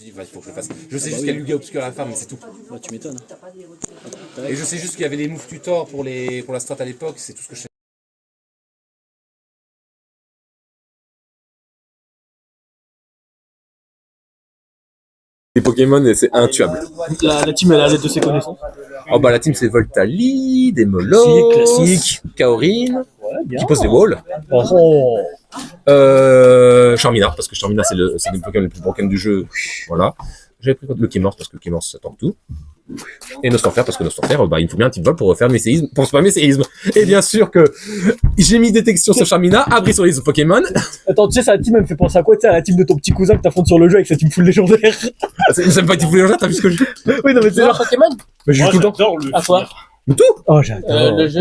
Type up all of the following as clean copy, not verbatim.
Il faut que je le fasse. Je sais juste qu'il y a Lugia Obscur à la fin, mais c'est tout. Bah, tu m'étonnes. Et je sais juste qu'il y avait les moves tutor pour la strat à l'époque, c'est tout ce que je sais. Les Pokémon, c'est intuable. La team, elle a l'aide de ses connaissances. Oh bah la team, c'est Voltali, Demolo, Classique. Kaorin, Ouais, bien. qui pose des walls. Oh. Charmina, parce que Charmina, c'est le Pokémon le plus broken du jeu. Voilà. J'avais pris le Kémors, parce que Kémors, ça tank tout. Et Nostorfer, parce que Nostorfer, bah, il me faut bien un type vol pour faire mes séismes, pour spammer séismes. Et bien sûr que j'ai mis détection sur Charmina, abri sur les autres Pokémon. Attends, tu sais, sa team, elle me fait penser à quoi? Tu sais, à la team de ton petit cousin que t'affrontes sur le jeu avec sa team full légendaire. Ça me pas été voulu en jeu, t'as vu ce que je. Oui, non, mais c'est genre. Pokémon. Mais je joue tout le temps. À toi. Tout. Oh, j'adore. Le jeu.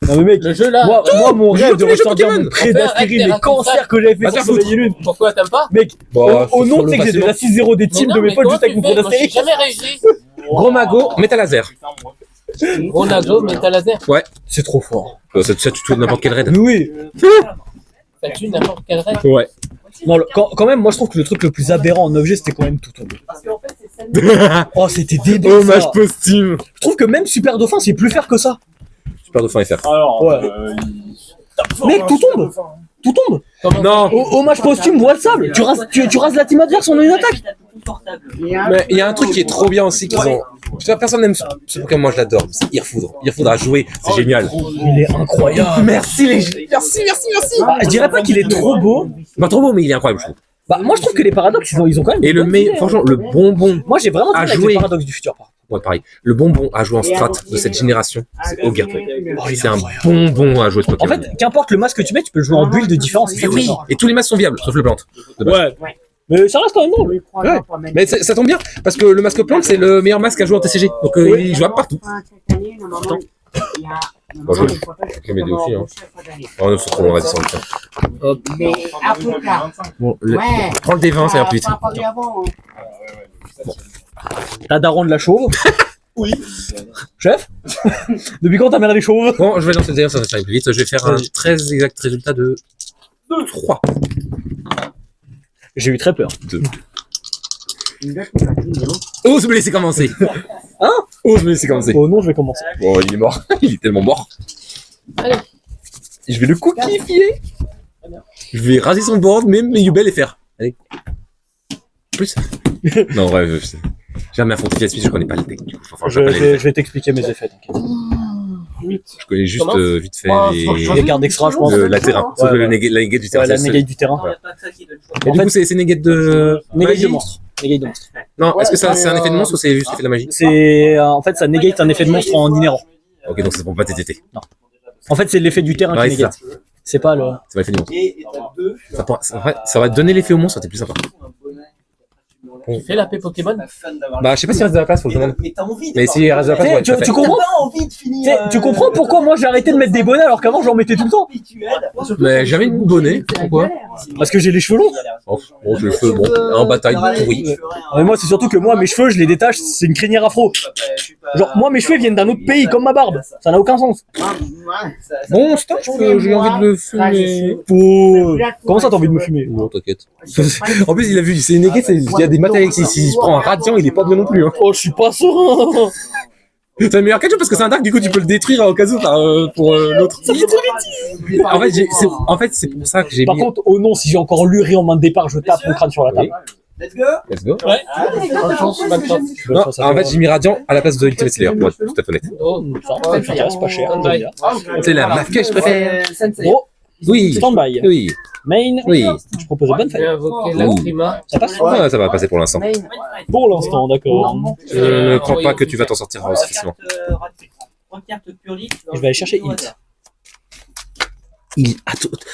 Non, mais mec, Le jeu là. moi, mon Je rêve joue de tous les jeux ressortir Pokémon. mon prédastérine, les cancers que j'avais fait Va sur te Soleil foutre. et Lune. Pourquoi t'aimes pas? Mec, Bah, au nom, tu sais que j'ai déjà 6-0 des Mais teams non, de mes mais potes comment juste avec tu mon fais? Moi, j'ai prédastérine. jamais réussi. Gros Mago, Métal Laser. Ronago, Metal Laser. C'est trop fort. Ça tu tues n'importe quel raid. Oui. Ça tue n'importe quel rêve. Ouais. Non, quand même, moi, je trouve que le truc le plus aberrant en objet, c'était quand même tout tombé. Oh, c'était débile. Hommage ça. posthume. Je trouve que même Super Dauphin, c'est plus faire que ça. Super Dauphin FR. Alors, Ouais. Mec, tout tombe. Tout tombe. Comment Non. Hommage posthume, voile de sable. Tu rases la team adverse en une attaque. Mais il y a un truc qui est trop bien aussi qu'ils ont. Tu vois, personne n'aime ce Pokémon, moi je l'adore. C'est Irfoudre. Irfoudre à jouer, c'est génial. Il est incroyable. Merci les. Merci. Bah, je dirais pas qu'il est trop beau. Pas trop beau, mais il est incroyable, je trouve. Bah, moi, je trouve que les paradoxes, ils ont quand même. Et le meilleur, franchement, le bonbon. Moi, j'ai vraiment à trouvé avec jouer. les paradoxes du futur. Ouais, pareil. Le bonbon à jouer en strat de cette génération, c'est Ogre. Oh, il est C'est un incroyable. bonbon à jouer ce En Pokémon. fait, qu'importe le masque que tu mets, tu peux le jouer en build de différence. Mais oui. Et tous les masques sont viables, sauf le plante. de base. Ouais. Mais ça reste quand même drôle. Ouais. Mais ça tombe bien, parce que le masque plante, c'est le meilleur masque à jouer en TCG. Donc il est jouable partout. Bon, je mets deux aussi. Hein. Oh non, c'est trop long, vas-y, sans le temps. Mais avocat. Bon, Ouais. prends le D20, ça ira plus vite. Pas parlé avant. Ta daronne de la chauve. Oui. Chef. Depuis quand ta mère elle est chauve? Bon, je vais lancer le D20, ça va aller plus vite. Je vais faire un très exact résultat de 3. J'ai eu très peur. 2. Ose me laisser commencer. Hein? Ose me laisser commencer. Oh non, je vais commencer. Bon, il est mort. Il est tellement mort. Allez. Je vais le cookifier. Je vais raser son board, même mes Yubel et faire. Allez. Plus. Non, ouais, j'ai jamais fortifié suite, je connais pas le deck. Du coup, enfin, Je vais t'expliquer mes effets, t'inquiète. je connais juste Comment vite fait Les cartes d'extra, je pense. la terrain. Sauf Ouais, la ouais. negate du terrain. Ouais, la c'est négate du terrain. Voilà. Et du coup, c'est negate de. Négate de magie monstre. Négate de monstre. Non, est-ce que c'est un effet de monstre ou c'est juste effet de la magie? C'est en fait ça négate un effet de monstre en inhérent. Ok, donc c'est pour pas TTT. En fait, c'est l'effet du terrain Ouais, qui c'est négate. C'est pas le. C'est pas l'effet du monstre. Ça va donner l'effet au monstre, ça va être plus sympa. Tu fais la paix Pokémon? Bah, je sais pas s'il reste de la place, faut que je demande. Mais t'as envie. Mais s'il reste de la place, ouais, tout à fait. Tu comprends? T'as pas envie de finir. Tu comprends pourquoi moi j'ai arrêté de mettre des bonnets alors qu'avant j'en mettais tout le temps? Mais jamais une bonnet. Pourquoi? Parce que j'ai les cheveux longs. Oh, bon, je le fais, bon. En bataille, oui. Mais moi c'est surtout que moi mes cheveux je les détache, c'est une crinière afro. Genre moi mes cheveux viennent d'un autre pays comme ma barbe. Ça n'a aucun sens. Bon, stop, j'ai envie de le fumer. Oh. Comment ça t'as envie de me fumer? Non, t'inquiète. En plus, il a vu, c'est une negate, il y a des matériels. S'il se prend un radiant, il est pas bien non plus. Hein. Oh je suis pas serein. C'est le meilleur catch parce que c'est un dark, du coup, tu peux le détruire au cas où pour l'autre. En fait, c'est pour ça que j'ai Par mis. contre, oh non, si j'ai encore l'urée en main de départ, je tape mon crâne sur la table. Let's go. Let's go. Ouais. Bonne chance, bonne chance. Non, en fait, j'ai mis radiant à la place de Ultimate Slayer. Ouais, tout à fait honnête. Oh, Ça m'intéresse pas cher. j'aime bien. C'est la marque que je préfère. Gros, Oui. stand-by. Oui. Main, Oui. je propose J'ai Bonfire. invoqué Lacrima. Ça passe? Ouais, ça va passer pour l'instant. Pour l'instant, d'accord. Je ne crois pas que tu vas t'en sortir aussi facilement. Je vais aller chercher Int.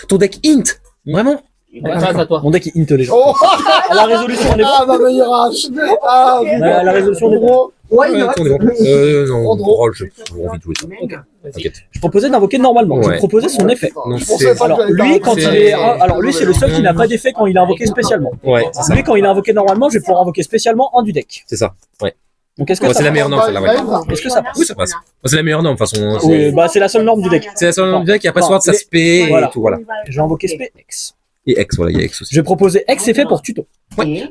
Ton deck int. Vraiment? Grâce à toi. Mon deck est Int les gens. Oh. La résolution on est Ah, bon. ma meilleure hache. Ah, La résolution on est bon. Ouais, Ouais, on est bon. Non, drôle, j'ai toujours envie de jouer ça. T'inquiète. Je proposais d'invoquer normalement. Je Ouais. proposais son effet. Non, pensais c'est. pas Alors lui, quand il est, alors lui c'est le seul qui n'a pas d'effet quand il est invoqué spécialement. Ouais, c'est ça. Lui quand il est invoqué normalement, je vais pouvoir invoquer spécialement un du deck. C'est ça. Ouais. Donc est-ce que Ouais, ça c'est la passe? meilleure norme, celle-là, ouais. Est-ce que ça passe? Oui, ça passe. C'est la meilleure norme, de toute façon. Oui, bah c'est la seule norme du deck. C'est la seule norme du deck, il n'y a pas Non, sword, ça mais- se paie et voilà. tout, voilà. Je vais invoquer SP X. Et X, voilà, il y a X aussi. Je vais proposer X effet pour tuto.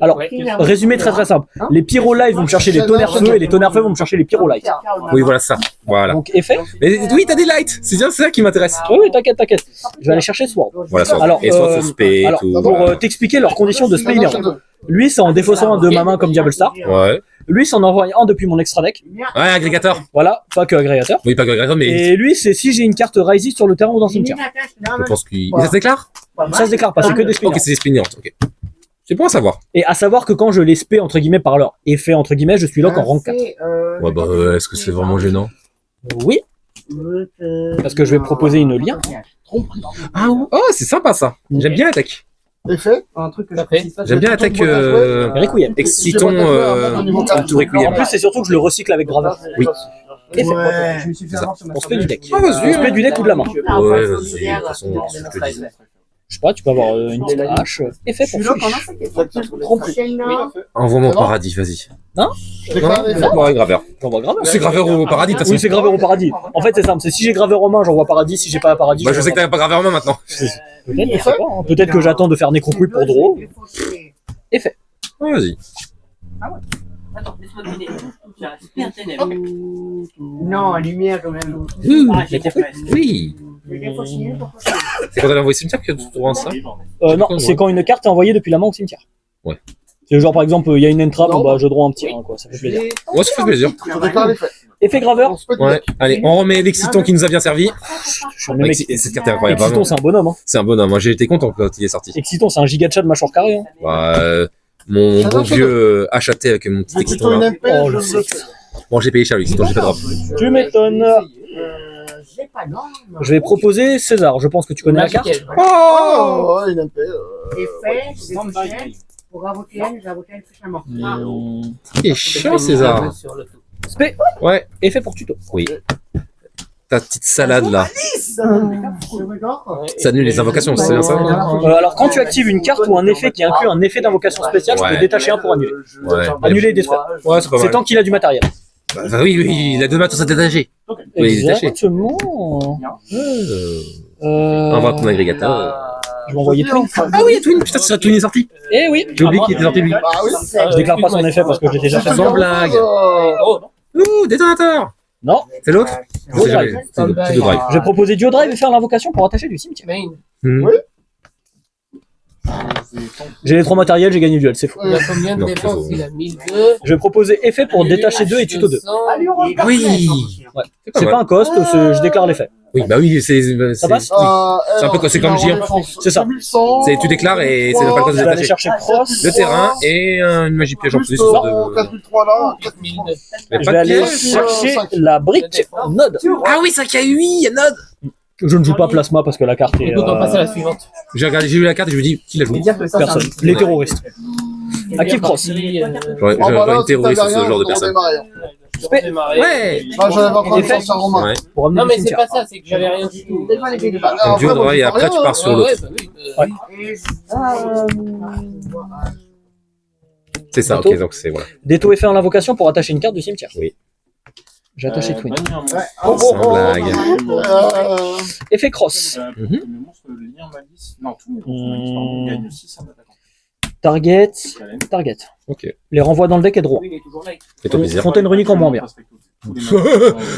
Alors, Ouais. résumé très simple. Les pyro live vont me chercher les tonnerres feu et les tonnerres feu vont me chercher les pyro light. Oui, voilà ça. Voilà. Donc effet. Mais oui, t'as des lights. C'est bien ça qui m'intéresse. Oui, t'inquiète. Je vais aller chercher Sword. Voilà, soit. Alors, et soit ce spé et alors, tout. pour voilà. t'expliquer leurs conditions de spé inhérent. Lui, c'est en défaussant un de ma main comme Diablo Star. Ouais. Lui, c'est en envoyant un depuis mon extra deck. Ouais, agrégateur. Voilà, pas que agrégateur. Oui, pas agrégateur, mais Et lui, c'est si j'ai une carte Risey sur le terrain ou dans le cimetière. je pense qu'il. Ça se déclare? Ça se déclare pas, c'est que des spé Ok, c'est des spinnerantes. Ok. C'est bon à savoir. Et à savoir que quand je les spé entre guillemets par leur effet entre guillemets, je suis lock en rank 4. Ouais, bah, est-ce que c'est vraiment gênant? Oui, parce que je vais proposer une lien. Ah, oh, c'est sympa ça. J'aime bien l'attaque. Effet. Un truc que Ça je fait. précise pas, J'aime bien l'attaque. Requiem. Exciton. Tout En Requiem. plus, c'est surtout que je le recycle avec graveur. Oui. Effet. Ouais. Je me suis fait avoir sur ma Pour spé du deck. Ah, vas-y. Spé du deck ou de la main. Ouais, vas-y. De toute façon, qu'est-ce que je te dis. Je sais pas, tu peux avoir une petite hache. Effet Je pour suis là quand Flush. Tromperie. Envoie-moi au paradis, vas-y. Non Ouais, graveur. J'envoie graveur. C'est graveur au paradis, de toute Oui, façon. c'est graveur au paradis. En fait, c'est simple. C'est si j'ai graveur en main, j'envoie paradis. Si j'ai pas paradis, Bah, je sais que t'as pas graveur en main maintenant. peut-être, je sais pas, hein. Peut-être que j'attends de faire Necroquip pour draw. Effet. Ouais, vas-y. Attends, laisse-moi deviner. Tu as super ténèbres. Non, lumière quand même. Ah, j'ai fait presque. Oui. C'est quand elle a envoyé cimetière que tu trouves ça? Non, c'est quand une carte est envoyée depuis la main au cimetière. Ouais. C'est genre par exemple, il y a une entrap, bon, bah je draw un petit 1, quoi, ça fait plaisir. Ouais, ça fait plaisir. Je déclare l'effet. Effet graveur, Ouais. Allez, on remet l'exciton qui nous a bien servi. je suis un mec. Et cette carte est incroyable. Exciton, Vraiment. c'est un bonhomme. Hein. C'est un bonhomme. Moi, j'ai été content quand il est sorti. Exciton, c'est un giga chat de mâchoire carré. Hein. Bah, mon bon vieux HAT avec mon petit J'ai exciton plutôt une là. MP. Oh, le je sec. Bon, j'ai payé cher l'exciton, j'ai fait drop. Tu m'étonnes. Je vais proposer César, je pense que tu connais la carte. Magical. Oh, ouais, une MP. Il est chiant, César. Sur le tout. Spé, Ouais. effet pour tuto. Oui. Ta petite salade là. Ça annule les invocations, c'est bien ça? Alors quand tu actives une carte ou un effet qui inclut un effet d'invocation spéciale, je Ouais. peux détacher un pour annuler. Ouais. Annuler et détruire. Ouais, c'est pas C'est mal. tant qu'il a du matériel. Bah, oui, oui, il a 2 matos à détacher. Oui, il est détaché. Exactement. Envoie ton agrégateur. Je vais envoyer Twin. Ah oui, Twin, putain, c'est Twin est sorti. Eh oui. J'ai oublié qu'il était sorti lui. Bah oui. Je déclare pas son effet parce que je l'ai déjà fait. Sans blague. Oh, Ouh, détonateur. Non. C'est l'autre? Duo C'est jamais. Drive. C'est le petit drive. Je vais proposer Duo Drive et faire l'invocation pour attacher du cimetière. main. Hmm. J'ai les 3 matériels, j'ai gagné le duel, c'est faux. Il a combien de Non, défense? c'est faux. Il a 1002. Je vais proposer effet pour détacher 2 et tuto 2. Oui. Ouais. C'est C'est pas un cost, je déclare l'effet. Oui, bah oui, c'est. Ça passe Oui. C'est un peu c'est comme J1. C'est ça. C'est tu déclares et c'est pas le code Je de vais aller détacher. chercher Cross. Le terrain et une magie piège en plus. Plus De... 4003 là. 1002. Mais Je pas vais de aller piège. chercher la brique Node. Ah oui, c'est qu'il y a eu, il y a Node. Je ne joue pas Plasma parce que la carte est. Écoute, on passe à la suivante. J'ai regardé, j'ai vu la carte et je me dis, qui l'a joué? Personne. Les terroristes. Active Cross. J'aurais une terroriste sur ce genre de personne. Ouais. Bah, j'avais pas encore Effet. pensé à Romain. Ouais. Pour amener Non, du mais c'est cimetière. pas ça, c'est que j'avais rien du tout. Donc Dieu droit et après tu pars sur l'autre. Ouais. C'est ça, ok, donc c'est voilà. Déto effet en l'invocation pour attacher une carte du cimetière. Oui. J'ai attaché Twin. Sans blague. Effet Cross. Target. Target. Ok. Les renvois dans le deck et draw. Fais-toi plaisir. Fontaine runique en moins bien.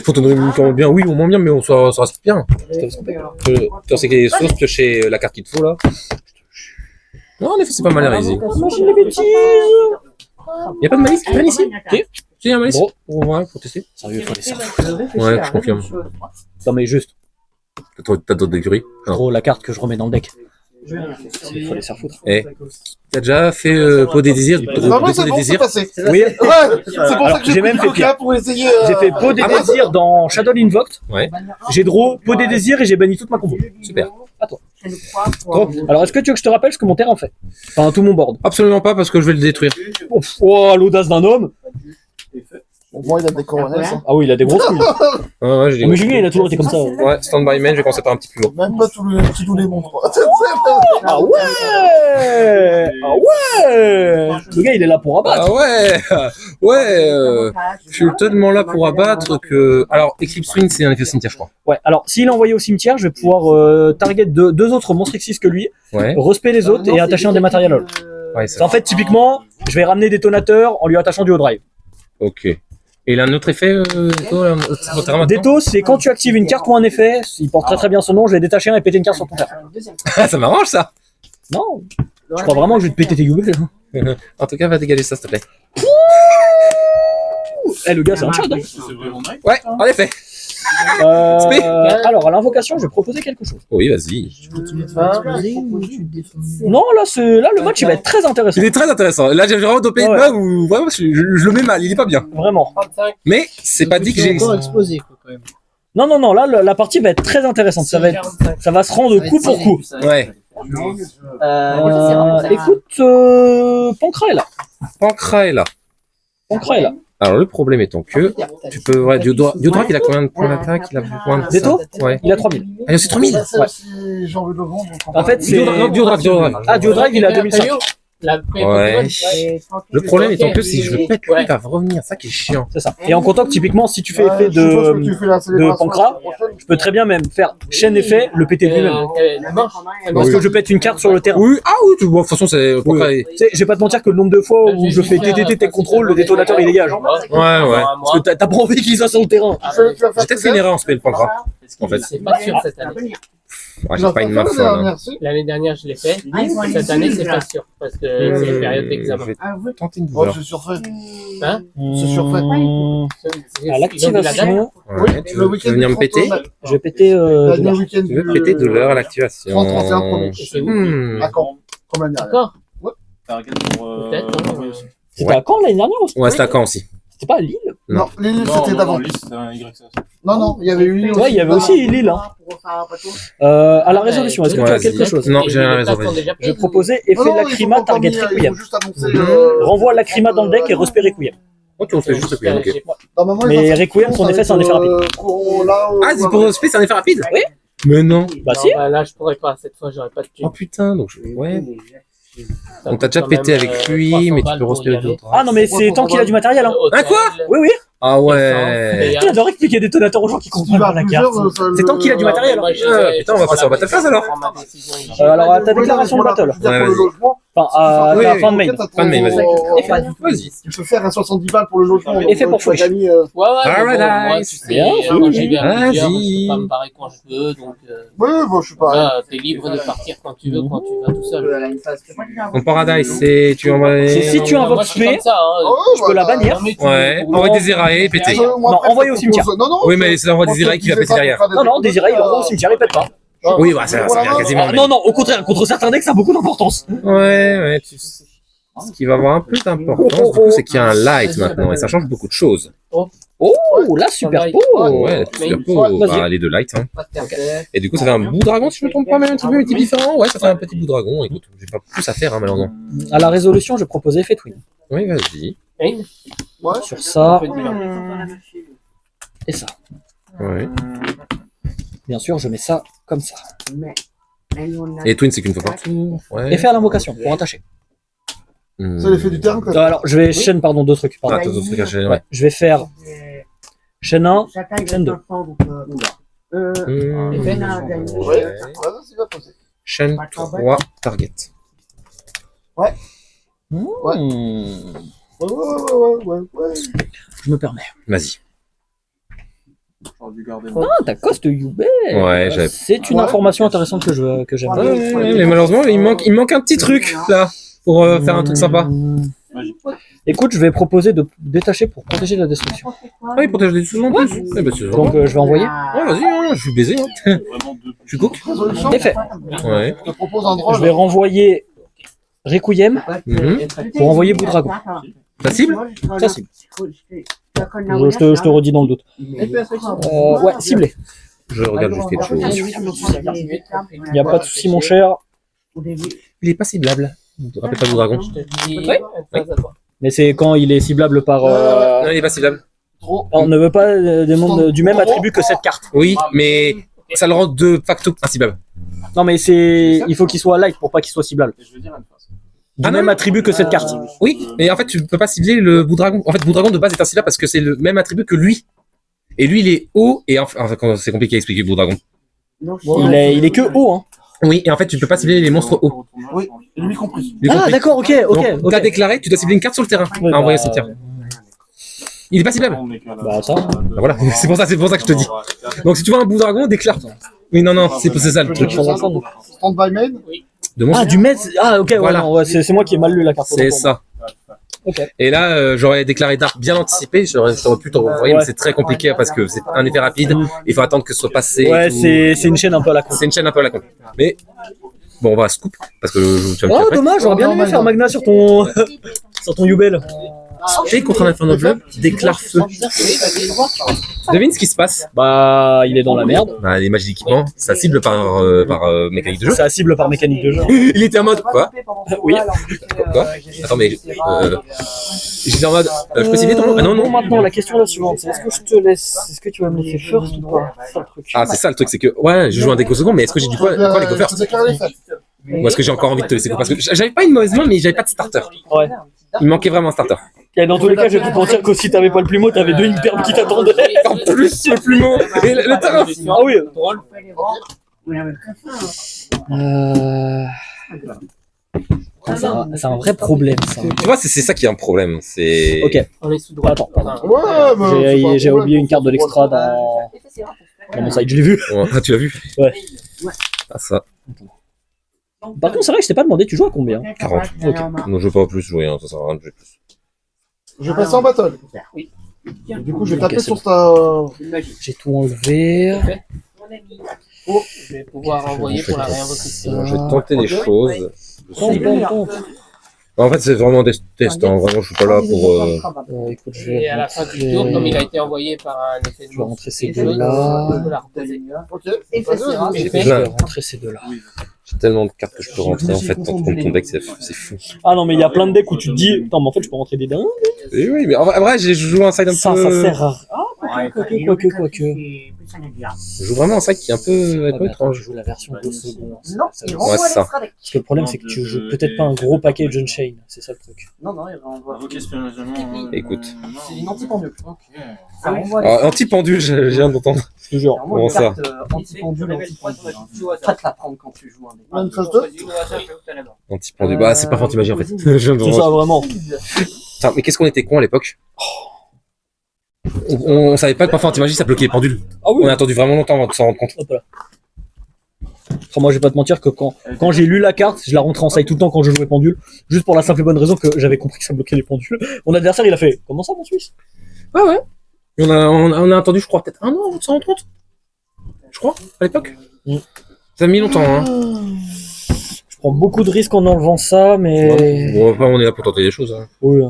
Faut te donner bien, oui, ou moins bien, mais on ça reste bien. Tu sais que les sources, piocher la carte qu'il te faut là. Non, en effet, c'est pas mal réalisé. Machine les bêtises. Y'a pas de malice? Pas ici? Ok. Si, y'a un malice? Bon. On va pour tester. Sérieux, il faut les sortir. Ouais, je confirme. Non mais juste, T'as d'autres écuries? Non. gros, la carte que je remets dans le deck. Il faut les faire foutre. Eh, t'as déjà fait Pot des désirs? Non, mais c'est des bon, c'est désirs? passé. Oui, Ouais, c'est pour Alors, ça que j'ai j'ai même même fait fait pire. pour essayer. j'ai fait Pot des Ah bon désirs dans Shadow Invoked. Ouais, J'ai draw Pot des désirs et j'ai banni toute ma combo. super. Trop. Alors est-ce que tu veux que je te rappelle ce que mon terrain fait? Enfin tout mon board. Absolument pas parce que je vais le détruire. Oh, l'audace d'un homme. Au moins, il a des coronets. Ça. Ah oui, il a des grosses couilles. Ouais, j'ai Mais Julien, il a toujours été comme ça. Ouais, stand-by man, je vais commencer par un petit plus lourd. Même pas tous les montres. Ah ouais. Ah ouais. Le gars, il est là pour abattre. Ah ouais. Ouais, je suis tellement là pour abattre que... Alors, Eclipse Wind, c'est un effet cimetière, je crois. Ouais, alors s'il est envoyé au cimetière, je vais pouvoir target deux autres monstres Xyz que lui, Ouais. respect les autres et attacher un dématériel à l'autre. Ouais, En fait, typiquement, je vais ramener des tonateurs en lui attachant du haut drive. Ok. Et il a un autre effet, sur terrain Déto, c'est quand tu actives une carte ou un effet, il porte très bien son nom, je vais détacher un et péter une carte sur ton terrain. Ah, ça m'arrange, ça. Non, je crois vraiment que je vais te péter tes goubets. En tout cas, va dégager ça, s'il te plaît. Eh, le gars, c'est un chat. Hein. Ouais, en effet. Alors, à l'invocation, je vais proposer quelque chose. Oui, vas-y. Non, là, le match, il va être très intéressant. Il est très intéressant. Là, j'ai vraiment dopé une main où vraiment, je le mets mal, il est pas bien. Vraiment. 35. Mais c'est pas dit que j'ai... encore explosé, quoi, quand même. Non, là, la partie va être très intéressante. Ça va se rendre coup pour coup. Ouais. Écoute, Pancra est là. Pancra est là. Pancra est là. Alors, le problème étant que tu peux... Ouais, Diodrak, il a combien de points d'attaque? Il a combien de... Déto Ouais. Il a 3000. Ah, c'est 3000. Ça, c'est aussi, j'ai envie de le vendre. En fait, c'est... Diodrak. Ah, Diodrive, il a 2005. Ouais. Le problème étant que si je le pète, lui, il va revenir. Ça qui est chiant. C'est ça. Et en comptant que typiquement, si tu fais effet de Pancra, je peux très bien même faire chaîne effet, le péter lui-même. Parce que je pète une carte sur le terrain. Oui, de toute façon, c'est... Tu sais, je vais pas te mentir que le nombre de fois où je fais TTT tech contrôle, le détonateur il dégage. Ouais. Parce que t'as pas envie qu'il soit sur le terrain. J'ai peut-être fait une erreur en spell Pancra. En fait. C'est pas sûr cette année. Ouais, j'ai pas une main folle. Hein. L'année dernière, je l'ai fait. Cette année, c'est pas sûr. Parce que c'est une période d'examen. Je vais tenter une Oh, douleur. c'est surfait. Hein C'est surfait. À l'activation, Ouais, tu veux venir me péter? je vais péter. Le week-end Tu veux péter douleur à l'activation? 30-31 premier. C'est où À Caen. Comme l'année dernière. D'accord. Peut-être. C'était à Caen l'année dernière aussi? Ouais, c'est à Caen aussi. C'était pas à Lille? Non, Lille, c'était d'avant. Non, il y avait eu Lille. Ouais, il y avait aussi Lille. Hein. À la résolution, est-ce que tu as quelque chose? Non, j'ai rien raison. Je vais proposer effet lacryma target Requiem. Renvoie lacryma dans le deck et respect Requiem. Ok, on fait juste le Requiem, ok. Mais Requiem, son effet, c'est un effet rapide. Ah, c'est pour respect, c'est un effet rapide? Oui. Mais non. Bah si. Là, je pourrais pas. Cette fois, j'aurais pas de Oh thune. putain, donc ouais. On t'a déjà pété avec lui, mais tu peux respirer d'autres. Ah non, mais c'est tant qu'il a du matériel. Hein. Ah, quoi? Oui. Ah ouais. J'adore expliquer des tonateurs aux gens qui comprennent pas la carte. C'est tant qu'il a du matériel. Hein. Putain, on va passer en battle phase alors. Alors, à ta déclaration de battle. Ouais, vas-y. Enfin, à Oui, la fin de main. Fin de main, vas-y. Vas-y. Tu peux faire un 70 balles pour le logement. Effet pour Fouch. Ouais, Paradise. bien. Quand j'ai bien Vas-y. plusieurs, je peux pas me barrer quand je veux, donc Oui, bon, je suis pas. là, t'es libre de partir quand tu veux, quand tu vas tout seul. En Paradise, c'est... Tu envoies... C'est si tu Moi, invoques je suis comme spé, ça, hein. je peux la bannir. Ouais, envoie des Zerae et péter. Non, envoyer au cimetière. Oui, mais c'est l'envoi des Zerae qui va péter derrière. Non, Désiré, il envoie au cimetière, il pète pas. Oui, bah ça vient quasiment. Ah, non, au contraire, contre certains decks, ça a beaucoup d'importance. Ouais, ce qui va avoir un peu d'importance, du coup, c'est qu'il y a un light maintenant, et ça change beaucoup de choses. Oh, là, super beau. Ouais, super beau. Bah, les deux lights, hein. Pas de carte. Et du coup, ça fait un bout dragon, si je me trompe pas, même un petit peu différent. Ouais, ça fait un petit bout dragon. Écoute, j'ai pas plus à faire, hein, malheureusement. À la résolution, je proposais effet twin. Oui, vas-y. Sur ça et ça. Ouais. Bien sûr, je mets ça comme ça. Et Twin, c'est qu'une fois par tour. Ouais. Effet à l'invocation, pour attacher. C'est l'effet du terrain, quoi. Alors, je vais chaîne, pardon, deux trucs. Pardon. Ah, t'as d'autres trucs à chaîner, ouais. Ouais, je vais faire chaîne 1, chaîne 2. Mmh. Effet. Ouais, vas-y, va poser. Chaîne 3, target. Ouais. Je me permets. Vas-y. Ah, t'as coste Yubé. Ouais, j'avais. C'est une information intéressante que j'aime. Ouais, mais malheureusement, il manque un petit truc, là, pour faire un truc sympa. Écoute, je vais proposer de détacher pour protéger la destruction. Ah, il protège des sous en plus. Eh ben, c'est Donc, je vais envoyer. Ouais, vas-y, hein, je suis baisé. Hein. Je suis cook. Résolution. Effet. Ouais. Je te propose un drôle. Je vais renvoyer Requiem Mhm. pour envoyer Bout Dragon. Ta cible? Ça, cible. Je te redis dans le doute. Ouais, ciblé. Je regarde juste quelque chose. Il n'y a pas de souci, mon cher. Il est pas ciblable. Ne te rappelle pas du dragon. Je te dis, Oui. une phase à toi. Mais c'est quand il est ciblable par. Non, il est pas ciblable. On ne veut pas du même attribut que cette carte. Oui, mais ça le rend de facto inciblable. Non, mais il faut qu'il soit light pour pas qu'il soit ciblable. Du même attribut que cette carte. Oui, mais en fait, tu peux pas cibler le bout dragon. En fait, bout dragon de base est inciblable parce que c'est le même attribut que lui. Et lui, il est haut, et enfin, c'est compliqué à expliquer bout dragon. Il est que haut, hein. Oui, et en fait, tu peux pas cibler les monstres hauts. Oui, lui compris. Ah, d'accord, ok. T'as déclaré, tu dois cibler une carte sur le terrain Ouais, à envoyer au cimetière. Il est pas ciblable. Bah, ça. Bah, voilà, c'est pour ça que je te dis. Donc, si tu vois un bout dragon, déclare. Oui, non, c'est ça le truc. Stand by main. De monstre. Ah, du Metz. Ah, ok, Voilà. voilà. C'est moi qui ai mal lu la carte. C'est ça. Ok. Et là, j'aurais déclaré Dark bien anticipé, j'aurais pu t'envoyer, mais c'est très compliqué parce que c'est un effet rapide, il faut attendre que ce soit passé. Ouais, c'est une chaîne un peu à la con. C'est une chaîne un peu à la con. Mais bon, on va scoop parce que tu vas me Oh, dire dommage, j'aurais bien aimé faire Magna sur ton Yubel. Spé contre un Inferno Blob, déclare feu. Devine ce qui se passe. Bah, il est dans la merde. Bah, les magies d'équipement, ça cible par mécanique de jeu. Ça cible par mécanique de jeu. Il était en mode quoi? Oui. Quoi? Attends, mais j'étais en mode je peux cibler ton nom? Ah non. Maintenant, la question est la suivante. Est-ce que je te laisse. Est-ce que tu vas me laisser first ou pas? C'est ça le truc. Ah, c'est ça le truc, c'est que ouais, je joue un déco second, mais est-ce que j'ai du quoi les go first? Ou est-ce que j'ai encore envie de te laisser go? Parce que j'avais pas une mauvaise main, mais j'avais pas de starter. Ouais. Il me manquait vraiment un starter. Et dans tous les cas, je vais te mentir que si t'avais pas le plumeau, t'avais deux Impermes qui t'attendaient. En plus, le plumeau et le terrain. Ah oui. C'est un vrai problème, ça. Tu vois, c'est ça qui est un problème. C'est. Ok. On est sous droit. Attends, pardon. Ouais, mais J'ai oublié une carte de l'extra dans mon site, je l'ai vu. Ah, tu l'as vu? Ouais. Ah, ça. Par contre, c'est vrai que je t'ai pas demandé, tu joues à combien? 40. Ok. Non, je veux pas plus jouer, hein, ça sert à rien de jouer plus. je vais passer en battle. Oui. Du coup, je vais Ok, taper c'est sur ta. J'ai tout enlevé. Je vais pouvoir envoyer pour la réinvocation. Je vais tenter des choses. Tente. En fait, c'est vraiment des tests, hein. Vraiment, je suis pas là pour. Écoute, je Et vais à la fin du tour, comme il a été envoyé par un effet de Je vais rentrer ces et deux-là. je peux la reposer. Ok. Je vais rentrer ces deux-là. J'ai tellement de cartes que je peux rentrer en fait contre ton deck, c'est fou. Ah non, mais il y a plein de decks où tu te dis, non, mais en fait, je peux rentrer des dingues. Et oui, mais en vrai, j'ai joué un side un Ça peu. sert à. Ah, quoique. Je joue vraiment un side qui est un peu Je étrange. joue la version 2 secondes. Non, il renvoie Ouais, c'est ça. l'extra deck. Parce que le problème, c'est que tu joues peut-être pas un gros package Unchained, c'est ça le truc. Non, il renvoie. Écoute. C'est une anti-pendule. Ok. Ça renvoie Alors, anti-pendule, j'ai rien d'entendre. Je te jure. Vraiment Comment une ça carte anti-pendule, anti-pendule. Pas te la prendre quand tu joues un deck. Une phase 2. Anti-pendule. Bah, c'est pas Fantimagie en fait. Je viens de C'est ça, vraiment. Putain, mais qu'est-ce qu'on était con à l'époque? On savait pas que parfois Antimagie ça bloquait les pendules. Ah oui. On a attendu vraiment longtemps avant de s'en rendre compte. Hop là. Enfin, moi, je vais pas te mentir que quand j'ai lu la carte, je la rentrais en side tout le temps quand je jouais pendule, juste pour la simple et bonne raison que j'avais compris que ça bloquait les pendules. Mon adversaire, il a fait comment ça, mon Suisse? Ah ouais. Et on a attendu, je crois, peut-être un an avant de s'en rendre compte. Je crois, à l'époque. Ça a mis longtemps, hein. Je prends beaucoup de risques en enlevant ça, mais. Bon, enfin, on est là pour tenter des choses. Hein. Oui.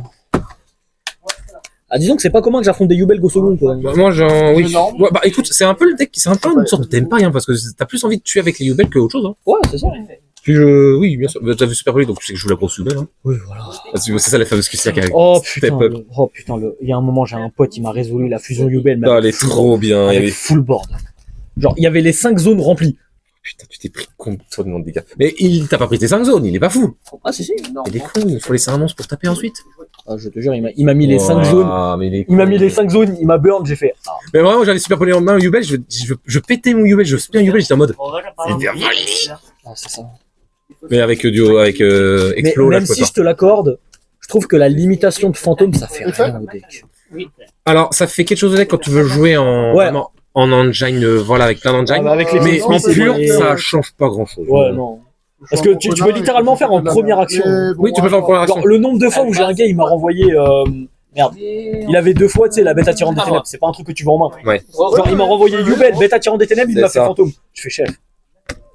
Ah, disons que c'est pas commun que j'affronte des Yubel go second, quoi. Bah, moi, genre, oui. Ouais, bah, écoute, c'est un peu le deck, c'est un peu une sorte de Tenpai, hein, parce que t'as plus envie de tuer avec les Yubel que autre chose, hein. Ouais, c'est ça. Puis, oui, bien sûr. Bah, t'as vu Super Poly, donc tu sais que je joue la grosse Yubel, hein. Oui, voilà. Parce que c'est ça la fameuse QC qui arrive. Oh Step putain, up. il y a un moment, j'ai un pote, il m'a résolu la fusion Yubel. Ah, elle est trop bien. Avec full board. Genre, il y avait les 5 zones remplies. Putain, tu t'es pris complètement de dégâts. Mais t'as pas pris tes 5 zones, il est pas fou. Ah, si. Il est con, il faut laisser un monstre pour taper ensuite. Ah, je te jure, il m'a mis les 5 zones. Ah, mais Il m'a mis les 5 zones, il m'a burn, j'ai fait. Ah. Mais vraiment, j'avais Super Poly en main, Yubel, je pétais mon Yubel, je spin un Yubel, j'étais en mode. C'est bien valide. Ah, c'est ça. Mais avec Explo, Mais là, même si je te l'accorde, je trouve que la limitation de fantôme, ça fait rien au deck. Alors, ça fait quelque chose de deck quand tu veux jouer en. Ouais. Vraiment, en engine, voilà, avec plein d'engine. Ah, bah, avec les mais en c'est pur, des- ça change pas grand chose. Ouais, non. Parce que tu peux littéralement faire en première action. Oui, tu peux faire en première action. Genre, le nombre de fois où j'ai un gars, il m'a renvoyé. Merde. Il avait 2 fois, tu sais, la bête attirante des ténèbres. C'est pas un truc que tu vas en main. Ouais. Genre, il m'a renvoyé Yubel, bête attirante des ténèbres, il C'est m'a fait ça. fantôme. Je fais chef.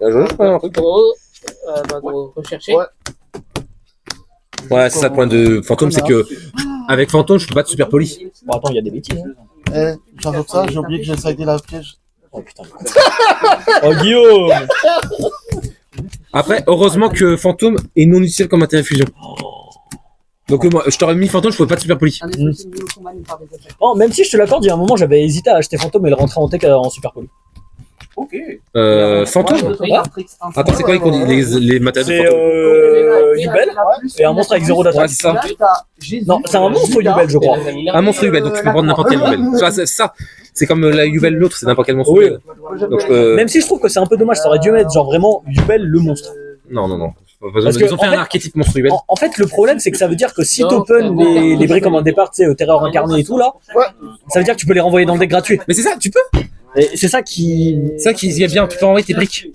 Bien joué, je sais pas, un truc. Rechercher. Ouais. Ouais, c'est ça le point de Fantôme, c'est que. Avec Fantôme, je peux pas te Super Poly. Bon, attends, il y a des bêtises. Hein. J'invoque ça, j'ai oublié que j'ai sidé la piège. Oh putain. Oh Guillaume. Après, heureusement que Fantôme est non utilisable comme matériel fusion. Donc moi, je t'aurais mis fantôme, je pouvais pas de super poli. Un des trucs qui nous combine par des effets. Oh, même si je te l'accorde, il y a un moment, j'avais hésité à acheter fantôme et le rentrer en tech en super poli. Ok. Fantôme. Attends, c'est quoi les matériaux de C'est fantôme Yubel et un monstre avec 0 d'attaque. Ouais, c'est ça. Non, c'est un monstre Yubel, je crois. Un monstre Yubel, donc tu peux prendre n'importe quel Yubel. Ça, c'est comme la Yubel l'autre, c'est n'importe quel monstre Oui. Yubel. Donc je peux... Même si je trouve que c'est un peu dommage, ça aurait dû mettre genre vraiment Yubel le monstre. Non. Parce que, Ils ont fait en un fait- archétype monstre Yubel. En fait, le problème, c'est que ça veut dire que si Non, t'open c'est bon. les briques comme un départ, tu sais, terreur incarné et tout là, ça veut dire que tu peux les renvoyer dans le deck gratuit. Mais c'est ça, tu peux. Et c'est ça qui. C'est ça qui y a bien, tu peux envoyer tes briques.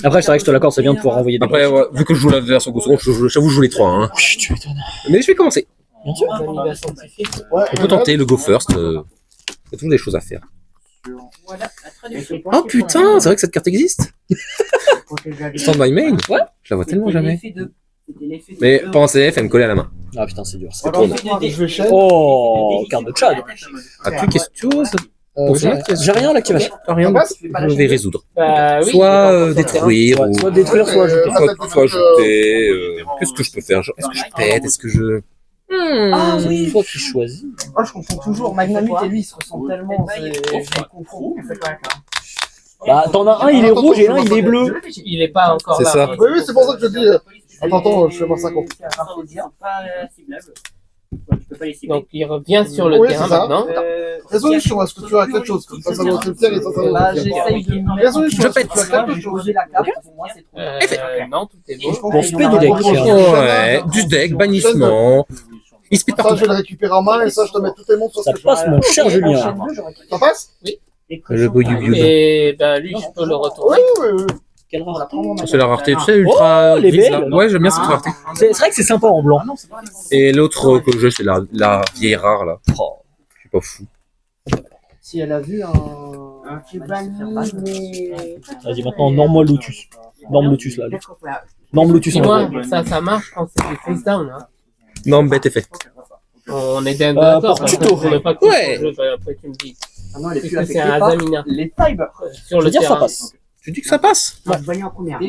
Après, c'est vrai que je te l'accorde, c'est bien de pouvoir renvoyer des Après, ouais, vu que je joue la version Ghost, j'avoue, je joue les trois. Hein. briques. Tu m'étonnes. Mais je vais commencer. Bien sûr. L'univers scientifique. Ouais, On peut tenter le Go First. Il y a toujours des choses à faire. Oh putain, c'est vrai que cette carte existe. Stand by main. Ouais. Je la vois tellement jamais. Mais pendant CF, elle me collait à la main. Ah putain, c'est dur. ça. Alors, je vais chaîne. Oh, carte de Chad. As-tu quelque chose pour son activation? J'ai rien à l'activation. Rien. Je vais résoudre. Bah oui. Soit il est détruire, Ouais, ou soit détruire, soit ajouter. soit ajouter. Qu'est-ce que je peux faire? Est-ce que je pète? Est-ce que je... Ah oui, toi qui choisis. Ah, je confonds toujours. Magnamut et lui, ils se ressemblent tellement. Je les confonds. Bah, t'en as un, il est rouge et un, il est bleu. Il est pas encore C'est là. ça. Oui, c'est pour ça que je dis. Attends, je fais voir ça compte. Donc il revient sur le Oui, terrain c'est ça. maintenant. Résolution, est-ce que tu as quelque chose? Comme ça va au cimetière et ça va au Bah, cimetière. j'essaye de. Résolution, Je est-ce que pète. tu as quelque chose? Poser la carte, pour moi, c'est trop. Non, tout est bon. Bon, spé du deck. Ouais, du deck, bannissement. Il speed Ça, partout. je vais le récupérer en main et ça, je te mets tous tes monstres Ça sur ce que passe, mon cher Julien. Ça passe? Le beau Yu-Gi-Oh! Et ben lui, je peux le Oui, retourner. oui. Quelle rareté. C'est la rareté, tu sais, ultra Oh, les grise, belles. là. Ouais, j'aime bien cette rareté. C'est vrai que c'est sympa en blanc. Et l'autre que j'ai, c'est la vieille rare, là. Oh. Je suis pas fou. Si elle a vu un. Vas-y, maintenant, norme Lotus. Norme Lotus, là. Norme Lotus en Dis-moi, blanc. ça marche quand c'est du face down. Hein. Non, bête effet. On est d'accord. pour parce que tuto. je voulais pas que Ouais. après tu me dis. Ah non, elle est Parce plus que avec c'est un les pas. Azamina. Les fibres. Sur Je le veux dire, ça terrain. passe. Tu dis que ça passe? Je vais en première. Tu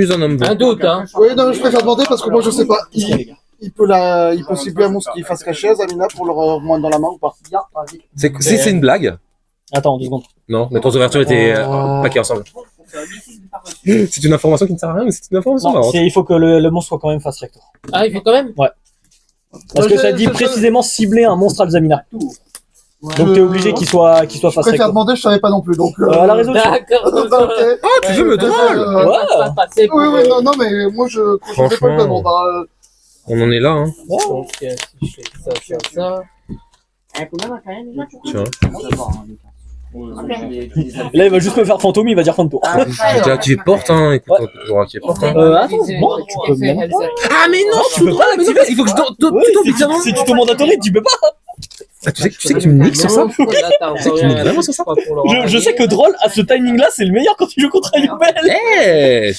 es un homme bon. Un doute, hein. Oui, non, je préfère demander parce que moi, je sais pas. Qu'est-ce qu'il y a, les gars? Il peut cibler un monstre qui fasse cacher à Zamina pour le remettre dans la main ou pas. C'est une blague? Attends, 2 secondes. Non, les trois ouvertures étaient paquées ensemble. C'est une information qui ne sert à rien, mais c'est une information Non, marrante. il faut que le monstre soit quand même face recto. Ah, il faut quand même. Parce que ça dit précisément cibler un monstre Alzamina. Donc t'es obligé qu'il soit Je face préfère recto. demander, je savais pas non plus. Donc, À la résolution. D'accord. ok. Oh, tu veux me drôle? Ouais. Passer pour, Oui, non, mais moi, je ne pas Franchement. le demande. Hein. On en est là, hein. Donc, si je fais ça. Tu vois. Là, il va juste me faire fantôme, il va dire fin de tour. J'ai déjà activé porte, hein. Écoute, on peut toujours activer porte, hein. Attends, bon, tu peux même pas. Ah, mais non, tu peux pas mais non, l'activer. il faut que je Oui, si tu te mandatories, tu peux pas. Ah, tu sais que tu me niques sur ça? Tu sais que tu niques vraiment sur ça? Je sais que Droll, à ce timing-là, c'est le meilleur quand tu joues contre un Yubel. Eh,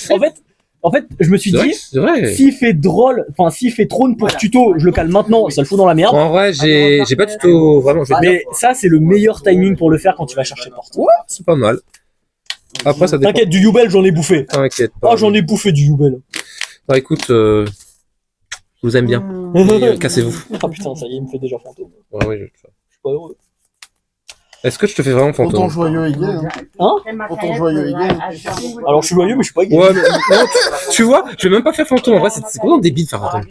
En fait, je me suis c'est vrai, dit, c'est vrai. s'il fait Droll, enfin, s'il fait trône pour tuto, je le cale maintenant, ça le fout dans la merde. En vrai, j'ai pas du tout, vraiment, je vais te dire, Mais ça, c'est le meilleur timing pour le faire quand tu vas chercher porte. c'est pas mal. Après, ça dépend. T'inquiète, du Yubel, j'en ai bouffé. T'inquiète pas. Oh, j'en ai bouffé du Yubel. Bah, écoute, je vous aime bien. Cassez-vous. Ah putain, ça y est, il me fait déjà fantôme. Ouais, ouais, je vais te faire. Je suis pas heureux. Est-ce que je te fais vraiment Autant fantôme? joyeux et gai. Hein. Autant joyeux et gai. Alors, je suis joyeux, mais je suis pas gay. Ouais, mais non, tu vois, je vais même pas faire fantôme. En vrai, c'est complètement débile de faire fantôme.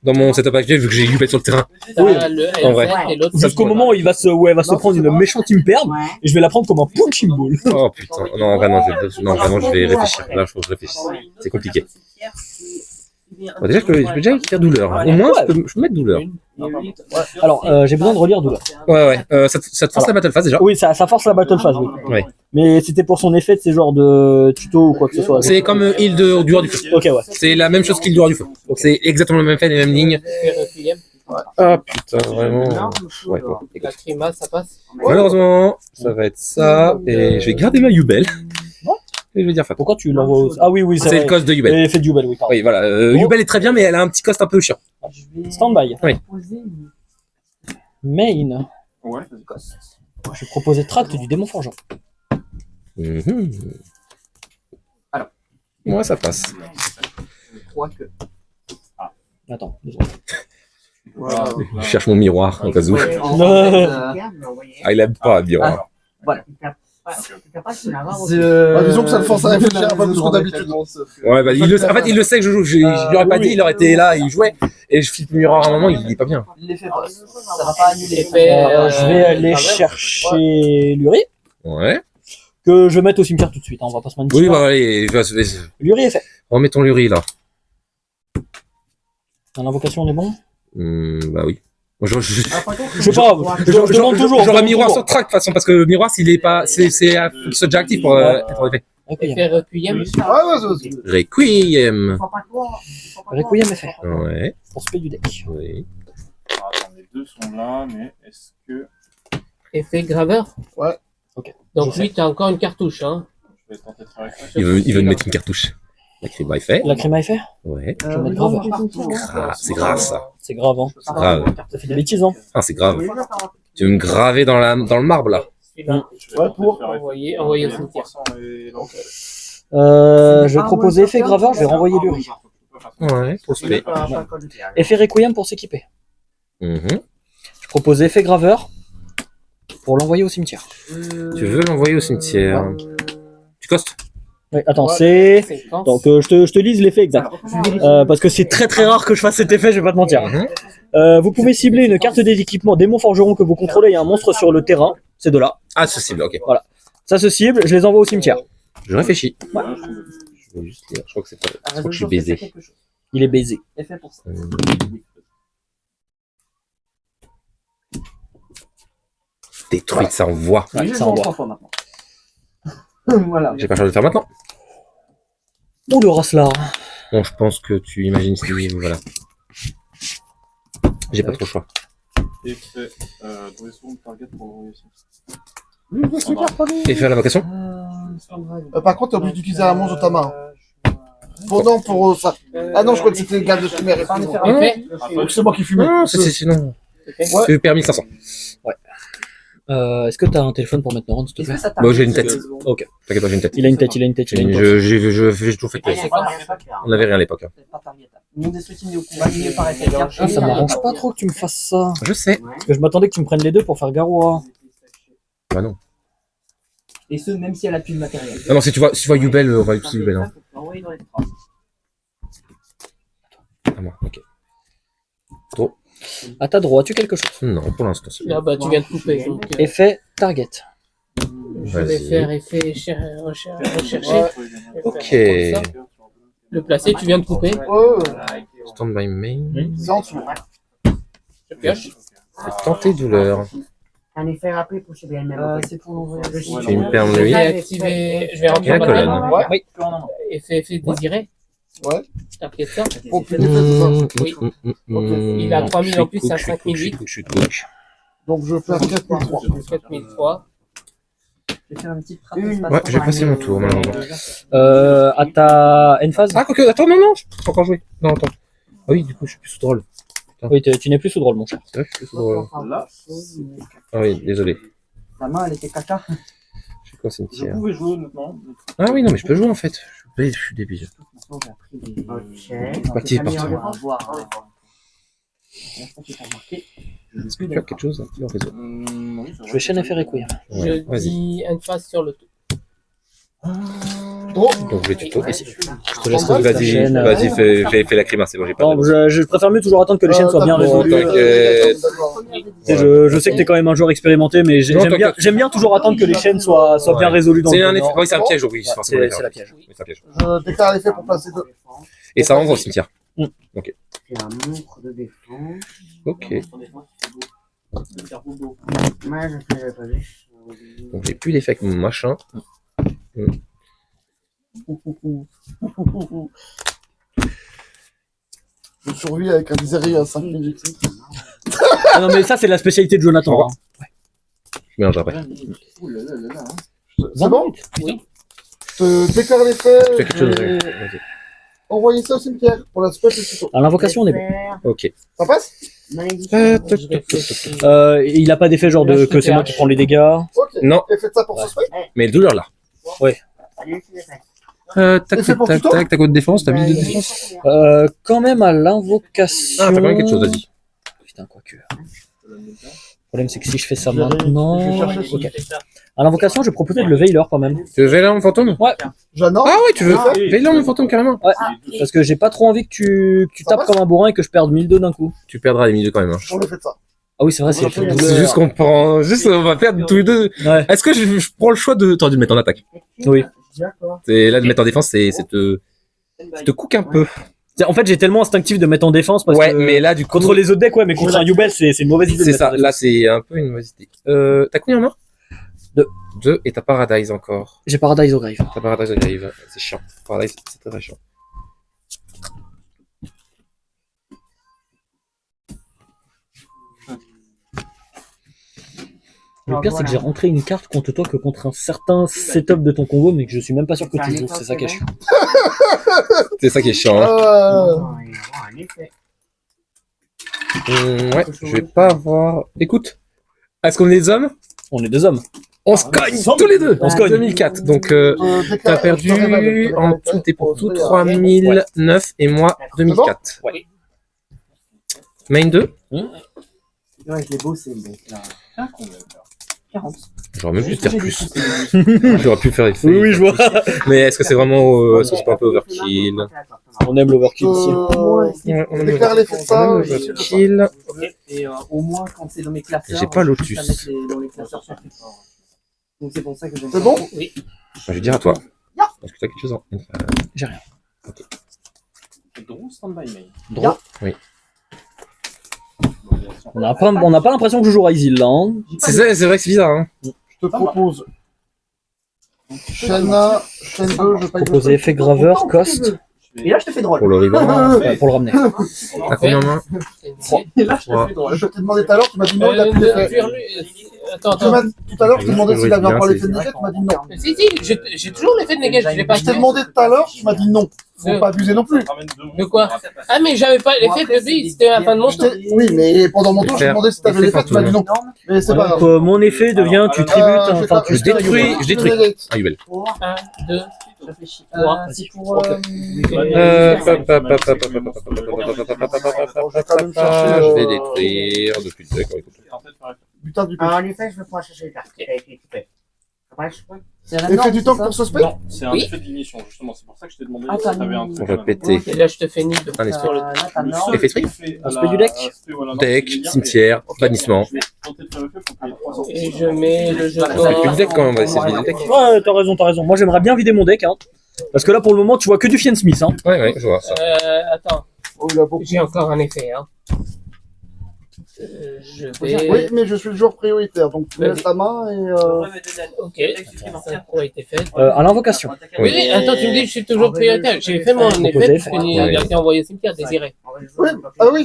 Dans mon setup actuel, vu que j'ai Yubel sur le terrain. Oui, le en vrai. L7 et l'autre. Jusqu'au moment où il va se prendre une méchante imperbe, et je vais la prendre comme un punching ball. Oh putain, non, vraiment, je vais réfléchir. Là, je réfléchis. C'est compliqué. Bon, déjà, je peux déjà faire douleur. Au moins, je peux mettre douleur. Alors, j'ai besoin de relire douleur. Ouais. Ça te force la battle phase déjà. Oui, ça force la battle phase, oui. Ouais. Mais c'était pour son effet de ces genres de tuto ou quoi que ce soit. C'est comme heal du roi du feu. Ok, ouais. C'est la même chose qu'heal du roi du feu. Donc c'est exactement le même fait, les mêmes lignes. Ah putain, vraiment. Ouais, bon. La Crima, ça passe. Malheureusement, ça va être ça. Et je vais garder ma Yubel. Et je vais dire fantôme. Pourquoi tu l'envoies au... Ah oui, C'est le cost de Yubel. L'effet de Yubel, oui, pardon. Oui, voilà. Yubel est très bien, mais elle a un petit cost un peu chiant. Stand-by. Oui. Main. Ouais. Je vais proposer tract du démon forgeant. Moi, ça passe. Je crois que. Attends, 2 secondes. Voilà. Je cherche mon miroir, au cas où. Ah, il aime pas le miroir. Disons que ça le force à réfléchir un peu plus que d'habitude. Ouais, bah, en fait, il le sait que je joue. Je lui aurais pas dit, il aurait été là, il jouait. Et je file le miroir à un moment, il est pas bien. L'effet passe. Ça va pas annuler. Je vais aller chercher Luri, Ouais. que je vais mettre au cimetière tout de suite, hein, on va pas se mentir. Oui, bah, allez, Luri est fait. remettons Luri là. L'invocation, on est bon? Bah oui. Je Je sais pas, je demande toujours. J'aurais un miroir sur track de toute façon, parce que le miroir, s'il est pas. Faut qu'il soit déjà actif pour être en effet. Effet Requiem. Vas-y. Requiem. Requiem est fait. Ouais. Pour spell du deck. Oui. Attends, les deux sont là, mais est-ce que. Effet Graveur. Ouais. Ok. Donc lui, t'as encore une cartouche. Hein. Je vais tenter de faire avec ça. Il veut me mettre une cartouche. La crime est fait. La crème est fait? Ouais. Je vais mettre graveur. C'est grave ça. C'est grave, hein. C'est grave. Ça fait des bêtises, hein. Ah, c'est grave. Tu veux me graver dans le marbre là. Celui-là. Pour Envoyer au cimetière. Je vais proposer effet graveur, je vais renvoyer Luri. Ouais, pour se faire. Effet Requiem pour s'équiper. Mhm. Je propose effet graveur pour l'envoyer au cimetière. Tu veux l'envoyer au cimetière. Tu costes. Oui, attends, c'est... Séquence. Donc je te lise l'effet exact. Parce que c'est très très rare que je fasse cet effet, je vais pas te mentir. Vous pouvez cibler une carte des équipements démon forgeron que vous contrôlez et un monstre sur le terrain. C'est de là. Ah, c'est cible, ok. Ça se cible, je les envoie au cimetière. Je réfléchis. Ouais. Je vais juste lire. Je crois que c'est pas. Je crois que je suis baisé. Il est baisé. Effet pour ça. Détruite, ça envoie. Ouais, Je ça joue en envoie. 3 fois maintenant. Voilà. J'ai pas changé de faire maintenant. Ouh, le Raslar. Bon, je pense que tu imagines ce que voilà. J'ai pas trop le choix. Effet. Dressons target pour l'envoyer ici. Et faire la vocation. Par contre, t'es obligé d'utiliser un monstre de ta main. Pour ça. Ah non, je crois que c'était le gars de chimère. excuse-moi. Effet. Donc c'est moi qui fumais. Non, sinon. Effet. C'est permis 500. Est-ce que t'as un téléphone pour mettre Noran, s'il te plaît? Bon, j'ai une tête. Ok. T'inquiète pas, j'ai une tête. Il a une tête, il a une tête, il a une tête. J'ai toujours fait que. On n'avait rien à l'époque. Mon destructive mis au combat, il est pareil. Ah, ça m'arrange pas trop que tu me fasses ça. Je sais. Parce que je m'attendais que tu me prennes les deux pour faire Garoua. Bah non. Et ce, même si elle a plus de matériel. Ah non, si tu vois Yubel, on va utiliser Yubel. Hein. Ah moi, ok. Trop. À ta droite, as-tu quelque chose? Non, pour l'instant. Là, bah, tu viens de couper. Donc, Effet target. je vais Vas-y. faire effet rechercher. Ok. Le placer, tu viens de couper. Stand by main. C'est en dessous. Je pioche. Tenter douleur. Un effet rapide pour chez BLM. C'est pour l'envoyer. Tu me permets Je lui. vais activer. Je vais Et la remplir ma colonne. main. Ouais. Oui. Effet désiré. Ouais. T'inquiète ça. Pour punir, c'est ça. Oui. Il a 3000 en plus, c'est à 5008. Je suis coach. Donc je vais faire 4003. 4003. Je vais faire une petite trappe. Ouais, je vais passer mon tour, malheureusement. À ta N-phase? Ah, quoique, attends, non, je peux encore jouer. Non, attends. Ah oui, du coup, je suis plus sous drôle. Oui, tu n'es plus sous drôle, mon cher. C'est vrai que je suis plus sous drôle. Là, Ah oui, désolé. La main, elle était caca. Je suis quoi, je cimetière? pouvais jouer maintenant. Ah oui, non, mais je peux jouer en fait. Je suis débile. Ok. Parti est parti. On va voir. Est-ce que tu as quelque chose à dire au réseau? Je vais chaîne effet Requiem. Ouais, Je vas-y. dis une phase sur le tout. Donc je vais tuto. Ici. Je te laisse. La Vas-y, chaîne, vas-y, fais la crime, c'est bon, j'ai pas. Non, je préfère mieux toujours attendre que les chaînes soient bien bon, résolues. t'inquiète. Tu sais, je sais que t'es quand même un joueur expérimenté, mais Non, t'inquiète. j'aime bien toujours attendre que les chaînes soient bien résolues dans C'est le un jeu. effet. Oui, c'est un piège, oui, forcément. C'est la piège. Oui, c'est un piège. Je déclare l'effet pour placer 2. Et ça rentre au cimetière. Ok. C'est un monstre de défense. Ok. Moi, je fais pas vu. Donc j'ai plus d'effet avec mon machin. Je survis avec un Zeri à 5 minutes. Ah non, mais ça, c'est la spécialité de Jonathan. hein. Je mélange après. C'est bon? Oui. Je te déclare l'effet. Tu fais quelque chose, vas-y. Envoyer ça au cimetière pour la spell de tuto. À l'invocation, on est bon. Ok. Ça passe? Je réfléchis. Il a pas d'effet genre Là, de je que te c'est moi fais qui prends les dégâts. Ok. Non. Et faites ça pour ce spell? Mais le douleur là. Allez, c'est fait. Tac, Et c'est pour tac, tout le tac, t'as quoi de défense? T'as 1000 de défense? Quand même à l'invocation. Ah, t'as quand même quelque chose, vas-y. Putain, quoique. Le problème, c'est que si je fais ça Je vais maintenant. chercher Ok. À l'invocation, je proposais le Veiler quand même. Tu veux Veilleur mon fantôme? Ouais, J'adore. Ah ouais, tu veux Ah, Veilleur mon fantôme carrément? ouais. Parce que j'ai pas trop envie que tu Ça tapes passe comme un bourrin et que je perde 1002 d'un coup. Tu perdras les milieux quand même. Hein. On le fait de ça. Ah oui, c'est vrai, c'est C'est C'est juste qu'on prend. Juste, on va perdre tous les deux. Ouais, Est-ce que je prends le choix de. T'aurais dû le mettre en attaque. oui. C'est là de mettre en défense, c'est te cook un peu. En fait, j'ai tellement instinctif de mettre en défense parce Ouais, que. mais là du coup. Contre les autres decks, ouais, mais contre un Yubel, c'est une mauvaise idée. de C'est mettre en ça. défense. Là, c'est un peu une mauvaise idée. T'as combien en main? 2. 2 et t'as Paradise encore. J'ai Paradise au grave. T'as Paradise au grave. C'est chiant. Paradise, c'est très très chiant. Le pire, c'est que j'ai rentré une carte contre toi que contre un certain setup de ton combo, mais que je suis même pas sûr que tu joues. C'est ça qui est chiant. C'est ça qui est chiant. Hein. Ouais, je vais pas avoir. Écoute, est-ce qu'on est des hommes? On est deux hommes. On se cogne tous les deux. On se cogne. 2004. Donc t'as perdu en tout et pour tout 3009 et moi 2004. Ouais. Main 2. Ouais, je l'ai bossé, mais là. 40. J'aurais même pu faire plus. J'aurais pu faire effet. Oui, oui, je vois. Mais est-ce que c'est vraiment. Est-ce que c'est pas un peu overkill? On aime l'overkill ici. Ouais, on aime Déclare l'effet de ça. overkill. Et au moins, quand c'est dans mes classeurs. J'ai pas Lotus. je peux mettre dans les classeurs sur Free. Donc c'est pour ça que j'aime. C'est bon? Oui. Je vais dire à toi. Est-ce que t'as quelque chose en. J'ai rien. Draw standby main. Draw. Oui. On n'a pas l'impression que je joue Ryzil là. Hein. C'est vrai que c'est bizarre. Hein. Je te propose. Chaîne 1, chaîne 2, je paye. Proposer effet graveur, cost, Et là, je te fais drôle. Pour le ribbon. pour le ramener. T'as combien en main? Et là, je te Ouais. fais drôle. Je t'ai demandé tout à l'heure, tu m'as dit non, il a plus d'effet. Attends, Tu m'as- attends. Tout à l'heure, je t'ai demandé s'il avait encore l'effet de négat, tu m'as dit non. Si, j'ai toujours l'effet de négatif, je l'ai pas Je t'ai fait. demandé tout à l'heure, tu m'as dit non. Faut pas abuser non plus. De quoi? Ah, mais j'avais pas l'effet de vie, c'était à la fin de mon tour. Oui, mais pendant mon tour, je t'ai demandé si t'avais l'effet, tu m'as dit non. Mais c'est pas Donc grave. mon effet devient tu tributes, enfin tu je détruis. Ah, Yubel. 1, 2, Réfléchis. 3. C'est pour. Je vais détruire depuis le deck. Putain du En effet, je vais pouvoir chercher les cartes. Après, je peux. C'est la Et norme, fait du temps c'est ça pour ce spell? Non, c'est un Oui. effet d'ignition, justement. C'est pour ça que je t'ai demandé Ah, si t'as t'avais un mis- truc. On va péter. Et là, je te fais ni de Un esprit. sur le. Là, t'as Le norme. seul Effet esprit effet à Aspect la- du deck. aspect, voilà, non, Deck, c'est de dire, cimetière, mais- bannissement. Je vais tenter de faire effet pour payer 300. Et je mets le Ça fait plus de jeton. deck quand même, on va essayer de vider le deck. Ouais, t'as raison. Moi j'aimerais bien vider mon deck. Hein. Parce que là pour le moment tu vois que du Fiend Smith. Hein. Ouais, je vois ça. Attends, Oh, il a beaucoup. j'ai encore un effet. Hein. Je vais. Oui, mais je suis le joueur prioritaire, donc tu laisses ta main et. Ok, ça a été fait. À l'invocation. Oui, oui, attends, tu me dis que je suis toujours prioritaire. J'ai fait mon effet parce qu'il a été envoyé au cimetière, désiré. Oui, ah oui,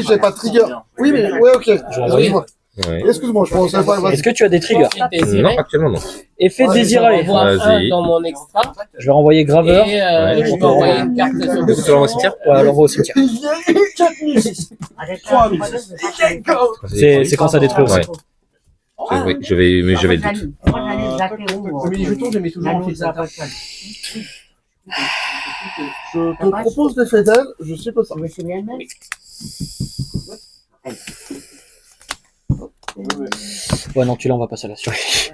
j'ai pas de trigger. Oui, mais ouais, ok. Excuse-moi. Ouais. Excuse-moi, je pensais pas. Est-ce que tu as des triggers? Désiré. Non, actuellement non. Effet Ouais, désiré. J'en envoie un Vas-y. dans mon extra. Je vais renvoyer graveur. Et Ouais. je vais envoyer une carte Est-ce que tu sur l'envoies au cimetière? Ouais, elle envoie au cimetière. C'est quand ça détruit aussi. Ouais. Oui, mais j'avais le doute. Mais les jetons, je les mets toujours en fil. Je te propose l'effet d'elle, je sais pas ça. Ouais, non, tu l'as, on va passer à la suite.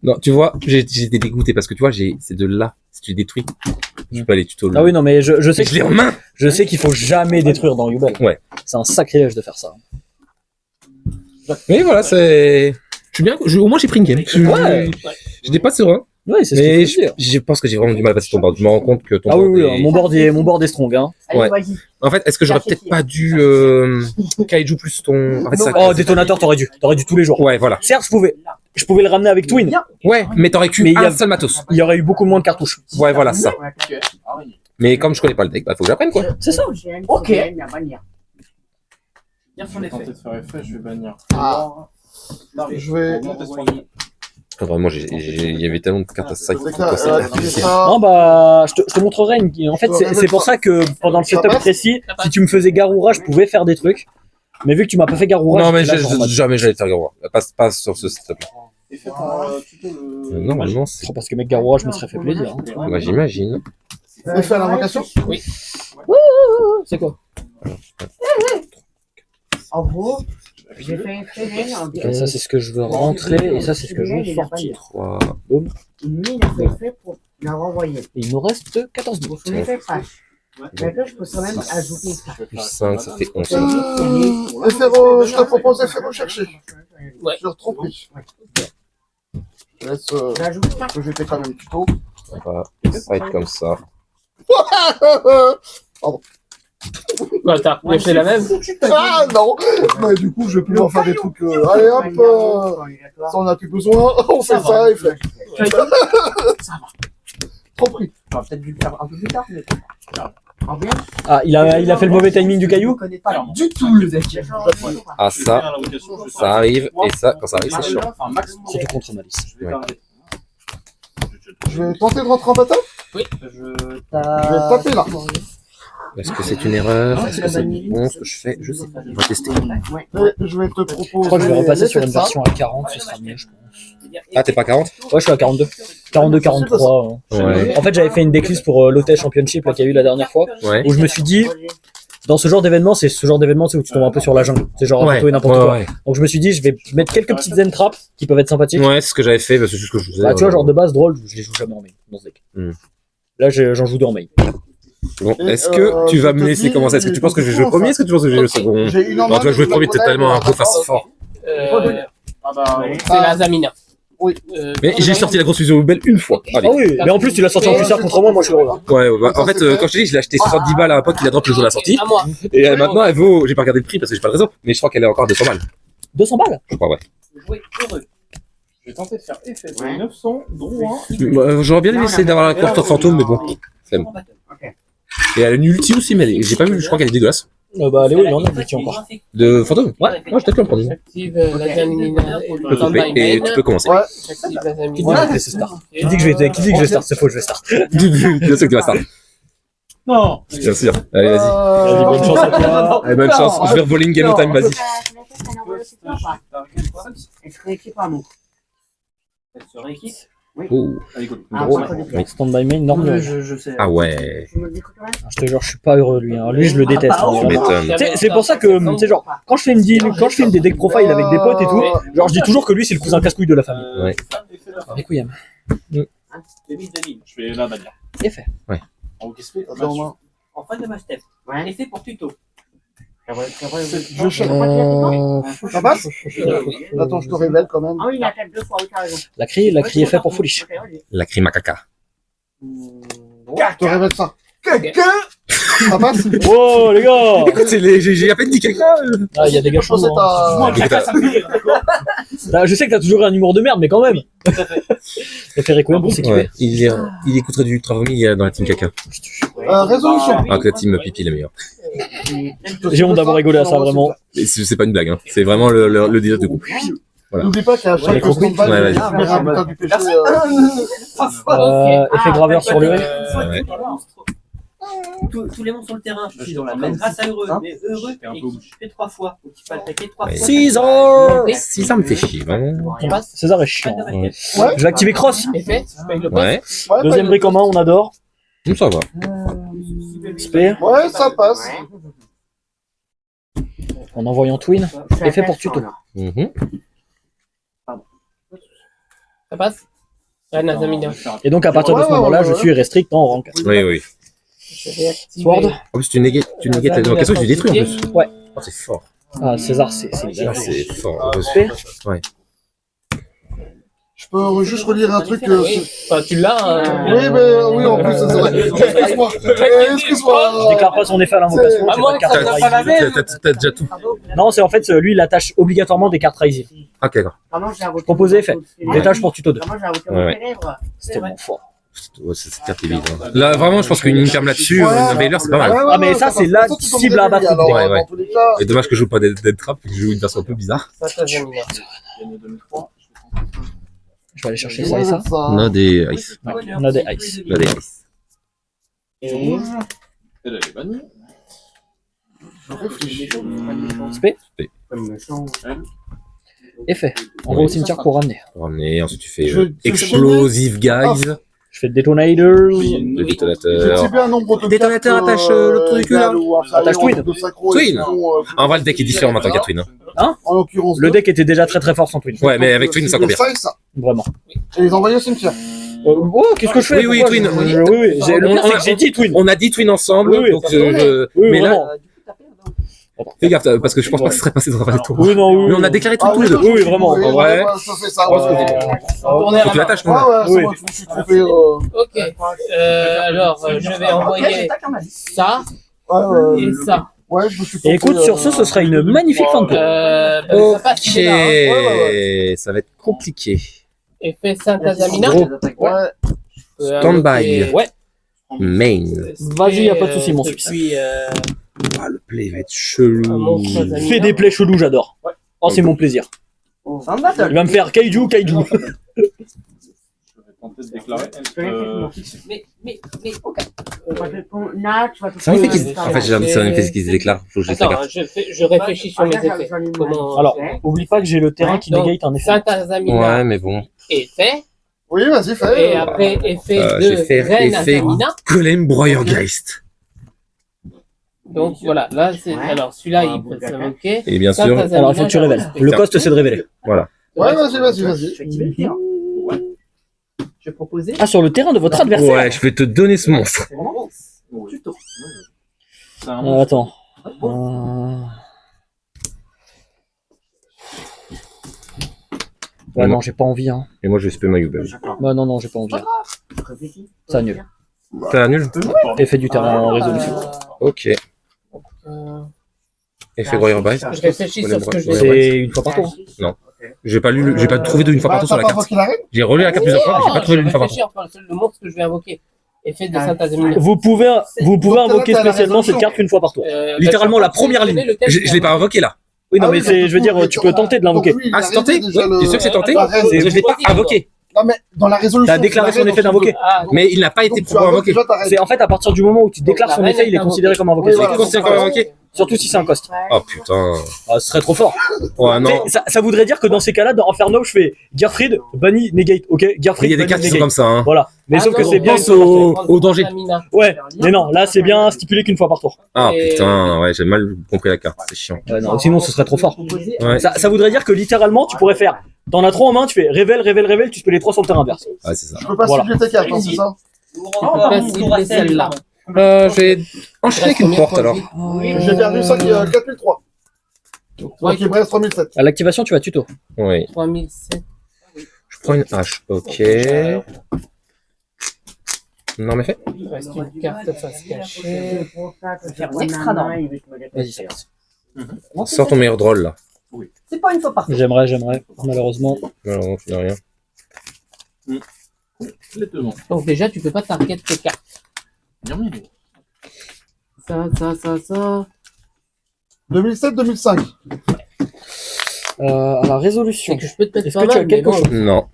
Non, tu vois, j'ai été dégoûté parce que tu vois, c'est de là. Si tu détruis, tu peux aller tuto. Ah oui, non, mais je sais Je l'ai en main. je sais qu'il faut jamais détruire dans Yubel. Ouais. C'est un sacrilège de faire ça. Mais voilà, c'est. Je suis bien. Au moins, j'ai pris une game. Ouais. J'étais pas serein. Ouais, c'est ce Mais qu'il faut dire. je pense que j'ai vraiment du mal à passer ton board. Je me rends compte que ton Ah oui, board oui, est- mon board est strong. Hein. Ouais. En fait, est-ce que j'aurais peut-être pas dû Kaiju plus ton. En fait, ça... Oh, détonateur, t'aurais dû tous les jours. Ouais, voilà. Certes, je pouvais le ramener avec Twin. Ouais, mais t'aurais Mais eu il y a- un seul matos. Il y aurait eu beaucoup moins de cartouches. Ouais, voilà, ça. Mais comme je connais pas le deck, bah faut que j'apprenne quoi. C'est ça. Ok. Je vais tenter de faire effet, je vais bannir. Ah. Je vais. Monter sur Vraiment, il y avait tellement de cartes à ça. C'est clair, tu fais ça. Non, bah, je te montrerai. En fait, c'est pour ça que pendant le setup précis, si tu me faisais Garura, je pouvais faire des trucs. Mais vu que tu m'as pas fait Garura, Non, mais j'étais là, genre en mode- jamais j'allais faire Garou. Pas sur ce setup. Effet par tuto le. Normalement, c'est. Oh, parce que mec Garoua, je me serais fait plaisir. Hein. Moi, j'imagine. Effet à l'invocation. C'est quoi? En gros, j'ai fait effet en Et ça, c'est ce que je veux rentrer, et ça, c'est ce que je veux sortir. 3. Boum. Lui, il a fait effet pour la renvoyer. Et il nous reste 14 Pour minutes. son effet flash. D'accord, je peux quand même ajouter ça. Plus 5, ça fait 11. Je te propose effet recherché. Ouais. Sur tromperie. Je laisse J'ajoute ça. que j'étais quand même tuto. Ça va être comme ça. Bah, t'as fait la même. Ah non. Mais du coup, je vais pouvoir faire des trucs. Allez hop, ça on a plus besoin. On fait ça, effet. Tromperie. J'aurais peut-être dû le faire un peu plus tard, mais en bien. Ah, il a fait le mauvais timing du caillou? Je connais pas du tout le deck. Ah, ça arrive, et ça, quand ça arrive, c'est chiant. Surtout contre Malice. Ouais. Je vais tenter de rentrer en bataille. Oui. Je vais taper là. Est-ce que c'est une erreur? Est-ce que c'est bon ce que je fais? Je sais pas. On va tester. Et je vais te proposer. Je crois que je vais repasser sur une l'effet de ça. version à 40, ce sera mieux, je pense. Ah, t'es pas 40? Ouais, je suis à 42. 42, 43. Hein. Ouais. En fait, j'avais fait une decklist pour l'Hôtel Championship là, qu'il y a eu la dernière fois, Ouais. où je me suis dit, dans ce genre d'événement, c'est ce genre d'événement où tu tombes un peu sur la jungle. C'est genre un peu tout et n'importe quoi. Ouais. Donc je me suis dit, je vais mettre quelques petites zen traps qui peuvent être sympathiques. Ouais, c'est ce que j'avais fait, parce que c'est ce que je faisais. Bah, tu vois, genre de base, drôle, je les joue jamais en main dans ce deck. Hmm. Là, j'en joue deux en main. Bon, Et, est-ce que tu vas me laisser commencer? Est-ce que tu penses que je vais jouer le premier? Est-ce que tu penses que je vais jouer le second? J'ai une en Non, tu vas main jouer le de premier, t'es la tellement un monnaie, gros face fort. Ah bah, C'est la Zamina. Oui. Mais j'ai sorti la grosse fusion rebelle une fois. Allez. Ah oui, mais en plus, tu l'as sorti en plus contre moi, moi je suis heureux. Là. Ouais, bah, en fait, quand je te dis, je l'ai acheté 70 balles à un pote qui l'a drop le jour de la sortie. À moi. Et maintenant, elle vaut, j'ai pas regardé le prix parce que j'ai pas le réseau, mais je crois qu'elle est encore à 200 balles. 200 balles? Je crois, ouais. jouer heureux. Je vais tenter de faire effet de 900, droit. J'aurais bien aimé essayer d'avoir la couleur fantôme, mais bon. Flemme. Et elle a une ulti aussi, mais j'ai pas vu, je crois qu'elle est dégueulasse. Bah, allez, oui, il en a petit encore. De fantôme? Ouais, moi je peut-être le prendre. J'active la Zamina. Tu peux couper et tu peux commencer. Ouais. J'active la Qui dit Zamina. que c'est start? Qui dit que je vais start? C'est faux, je vais start. Bien sûr que tu vas start. Non. Bien sûr. Allez, vas-y. Vas-y, bonne chance à toi. Allez, bonne chance. Je vais revoler game of time, vas-y. Elle se rééquipe à nous. Elle se rééquipe. Oh. Allez, go. Oui. Stand by main, normal. Je sais. Ah ouais. Tu me le dis quand même. Je te jure, je suis pas heureux lui. Hein. Lui, je le déteste. Ah, hein, Tu vraiment. m'étonnes. Tu sais, c'est pour ça que, tu sais, genre, quand je fais une deal, quand je filme des deck profile avec des potes et tout, genre, je dis toujours que lui, c'est le cousin casse-couille de la famille. Ouais. Les couilles. Je fais la bannière. Effet. En haut, qu'est-ce que c'est En fin de ma step. Ouais. Effet pour tuto. Je cherche. Ça passe Attends, je te révèle quand même. Ah oui, il attaque 2 fois, oui, t'as raison. La crie est fait pour foolish. La crime à caca. Je te révèle ça. Ça passe Oh, les gars! Écoute, j'ai à peine dit quelqu'un. Ah, il y a des gars Je chauds. pensais Hein. Je sais que t'as toujours un humour de merde, mais quand même. Effet Requiem pour s'équiper. Ouais, il écouterait du Ultra Vomi dans la team caca. Résolution. Ah, que la team pipi est meilleure. J'ai honte d'avoir rigolé à ça, vraiment. Et c'est pas une blague, hein. C'est vraiment le délire de groupe. Voilà. N'oublie pas qu'à chaque compris. stand-by, Ouais, il y a vas-y. un bulletin du péché. Effet graveur sur le. Ouais. Tous les monstres sur le terrain, je suis dans la même grâce à heureux, mais heureux, et je fais 3 fois. Donc il faut attaquer 3 fois. 6 ans! Si ça me fait chier, vraiment. César est chiant. Hein. Ouais. Je vais activer Cross. Effet. Je paye le poste. Ouais. Ouais, Deuxième brique en main, on adore. Ça va. Spé. Ouais, ça passe. En envoyant Twin. Effet pour tuto. Mhm. Ça passe? Ouais, la Zamina. Et donc, à partir de ce moment-là, je suis restrict en rang 4. Oui, oui. Je vais activer. Sword. En plus, tu négates la dévocation, tu détruis en plus. Ouais. Oh, c'est fort. Ah, César, c'est Ah, c'est fort. Spé. Je peux juste relire un truc. Oui. Enfin, tu l'as. hein. Oui, mais oui, en plus, c'est vrai. Excuse-moi. Je Excuse-moi. déclare pas son effet à l'invocation. À j'ai moins pas de que carte ça soit pas la Rising. même. T'as déjà tout. Non, c'est en fait, lui, il attache obligatoirement des cartes Rising. Ok, d'accord. Proposé, effet. Détache pour tuto 2. Ouais. C'est tellement fort. Ouais, cette carte est vide. Hein. Là, vraiment, je pense qu'une interme là-dessus, une Veiler, c'est pas mal. Ah, mais ça, c'est la cible à battre. Ouais, ouais. Dans tous les cas, Et dommage que je joue pas Dead Trap, que je joue une version un peu bizarre. Ça, c'est Zamina. Je vais aller chercher ça et ça. On a des ice. Ouais, on a des ice. On a des ice. Et Elle est bannie. je réfléchis. Spé. comme le champ. Effet. On va au cimetière pour ramener. Ramener, ensuite tu fais Je- Explosive Guys, Je fais Detonators. le J'ai détonateur. typé un nombre de Détonateur, cartes, attache le trou du cul, là. Attache Twin. De synchro, Twin. et sinon, En vrai, le deck est différent maintenant qu'à Twin. Hein? En l'occurrence, Le deck était déjà très très fort sans Twin. Ouais, mais avec Twin, ça combien combien? ça. Vraiment. Et les envoyer au cimetière. Oh, qu'est-ce que je fais? Oui, Pourquoi Twin. Oui, oui. Le pire, c'est que j'ai dit Twin. On a dit Twin ensemble, Oui, oui. donc Oui, mais là, vraiment. fais gaffe, parce que je pense pas que ce serait passé dans un tour. Oui, non, oui. Mais on a déclaré Twin Ah tous les deux. Oui, oui, vraiment. En vrai. Ça fait ça. Ouais, Ouais, Tourner Faut la que tu main. l'attaches, ouais, non? c'est Oui. moi, je me suis trompé. Ok. Alors, je vais envoyer ça et ça. Ouais, je me suis Et trompé. écoute, sur ce sera une magnifique fin de tour. Ça passe, Ok, c'est là, hein. ça va être compliqué. Effet Saint-Azamina. Gros. Ouais. Stand-by. Ouais. Main. Vas-y, y a pas de souci, mon Suisse. Puis, Ah, le play va être un chelou. monstre Azamina. Fais des plays chelous, j'adore. Oh, c'est mon plaisir. Il va me faire Kaiju. Je vais tenter de déclarer. Mais, ok. Ça me fait qu'il en fait, j'ai ça me fait qu'il se déclare. Faut que je laisse la Attends, carte. je réfléchis sur mes effets. Comment... Alors, oublie pas que j'ai le terrain qui Donc, négate un effet. Saint-Azamina, Ouais, mais bon. effet. Oui, vas-y, fais. Et après, effet J'ai de fait Reine effet Azamina. Golem Broyergeist. Donc voilà, là, c'est. Alors celui-là, il peut s'invoquer. Et bien sûr, Saint-Azamina, Alors, il faut que tu révèles. Le cost, c'est de révéler. voilà. Ouais, vas-y. Je proposais. Ah, sur le terrain de votre adversaire. Ouais, je vais te donner ce monstre. C'est vraiment tuto. C'est un monstre. Attends. Ouais, non, j'ai pas envie. Hein. Et moi, je vais spammer ma Yubel. Bah, non, j'ai pas envie. Ça annule. Ça annule? Effet du terrain en résolution. Ok. Effet Broyergeist. Je réfléchis sur ce que je vais Ouais, C'est une fois par tour. J'ai pas lu, j'ai pas trouvé de une fois par tour sur la T'as pas carte. invoqué la reine? J'ai relu la carte plusieurs fois, mais j'ai pas trouvé de une fois par tour. réfléchir le monstre que je vais invoquer. Effet de Saint-Azamina. Vous pouvez invoquer t'as la spécialement cette résolution. carte une fois par tour. Littéralement la première ligne. Je l'ai pas invoqué là. Oui, non, Ah mais oui, c'est, donc, je veux dire, donc, tu peux tenter de l'invoquer. donc, lui, il Ah, a c'est tenté? réalisé déjà Ouais, t'es sûr que c'est tenté? la reine. Parce que je l'ai pas invoqué. Non, mais dans la résolution. T'as déclaré son effet d'invoquer. Ah, Mais il n'a pas été Donc, tu pour invoques invoquer. déjà ta reine. C'est en fait à partir du moment où tu déclares Donc, son la effet, reine il est est considéré comme invoqué. Oui, C'est voilà. quoi, c'est encore invoqué? Surtout si c'est un cost. Oh putain. Ah, ce serait trop fort. Ouais, non. Mais ça voudrait dire que dans ces cas-là, dans Inferno, je fais Gearfried, banni, negate. Ok, Après, Gearfried, il y a des banni, cartes qui sont negate. comme ça, hein. Voilà. Mais sauf que c'est bien. pense au danger. Ouais, mais non, là c'est bien stipulé qu'une fois par tour. Ah putain, ouais, j'ai mal compris la carte, c'est chiant. Ouais, non, sinon ce serait trop fort. Ouais. Ça voudrait dire que littéralement, tu pourrais faire. T'en as 3 en main, tu fais révèle, tu peux les 3 sur le terrain inverse. Ouais, c'est ça. Je peux pas Voilà. cibler tes cartes, hein, c'est ça? C'est celle-là. Je vais enchaîner avec une porte alors. J'ai perdu 4003. Ouais, Donc il me reste 3007. À l'activation, tu vas tuto. Oui. 3007. Je prends une hache, ok. Non, mais fait. Il reste une carte face cachée. Vas-y, ça passe. Sors ton meilleur drôle là. C'est pas une fois par tour. J'aimerais. Malheureusement. Non, tu n'as rien. Complètement. Donc déjà, tu peux pas target tes cartes. Bien mis. Ça. 2007-2005. À la résolution. C'est que je peux te mettre Est-ce pas que tu as mal, quelque mais bon, chose Non.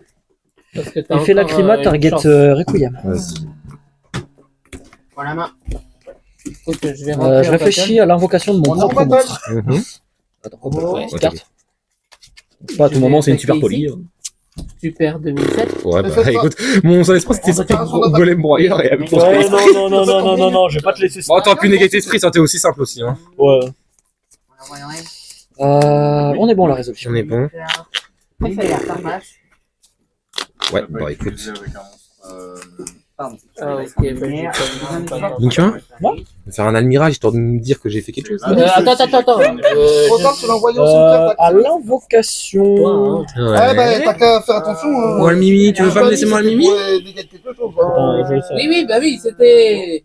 parce que t'as Effet encore, Lacrima, une target chance. Requiem. Vas-y. Prends la main. Écoute, je vais rentrer Je en réfléchis à l'invocation de mon On est en propre bataille. monstre. Mhm. Attends, Ouais. petite carte. Pas à tout moment, c'est une super polie. bataille. Super 2007. Ouais, bah Fais ça. écoute, mon seul espoir c'était Golem Broyer et avec ton Ouais, esprit. non, je vais pas te laisser ça. Bon, t'aurais pu négater esprit, ça aurait été aussi simple aussi. Hein. Ouais. On est bon, la résolution. On est bon. Ouais, Ouais, bah écoute. avec un monstre, Ah, ok, bah, j'ai pas vu. Donc, hein, Ouais. on va faire un admirage histoire de me dire que j'ai fait quelque chose. Attends. Trop tard, tu l'as envoyé au cimetière. À l'invocation. Toi, Eh ben, t'as qu'à faire attention. Ouais, le Mimi, tu veux pas me laisser moi le Mimi? Ouais, dégager quelque chose. hein. Attends, je le sais. Oui, c'était.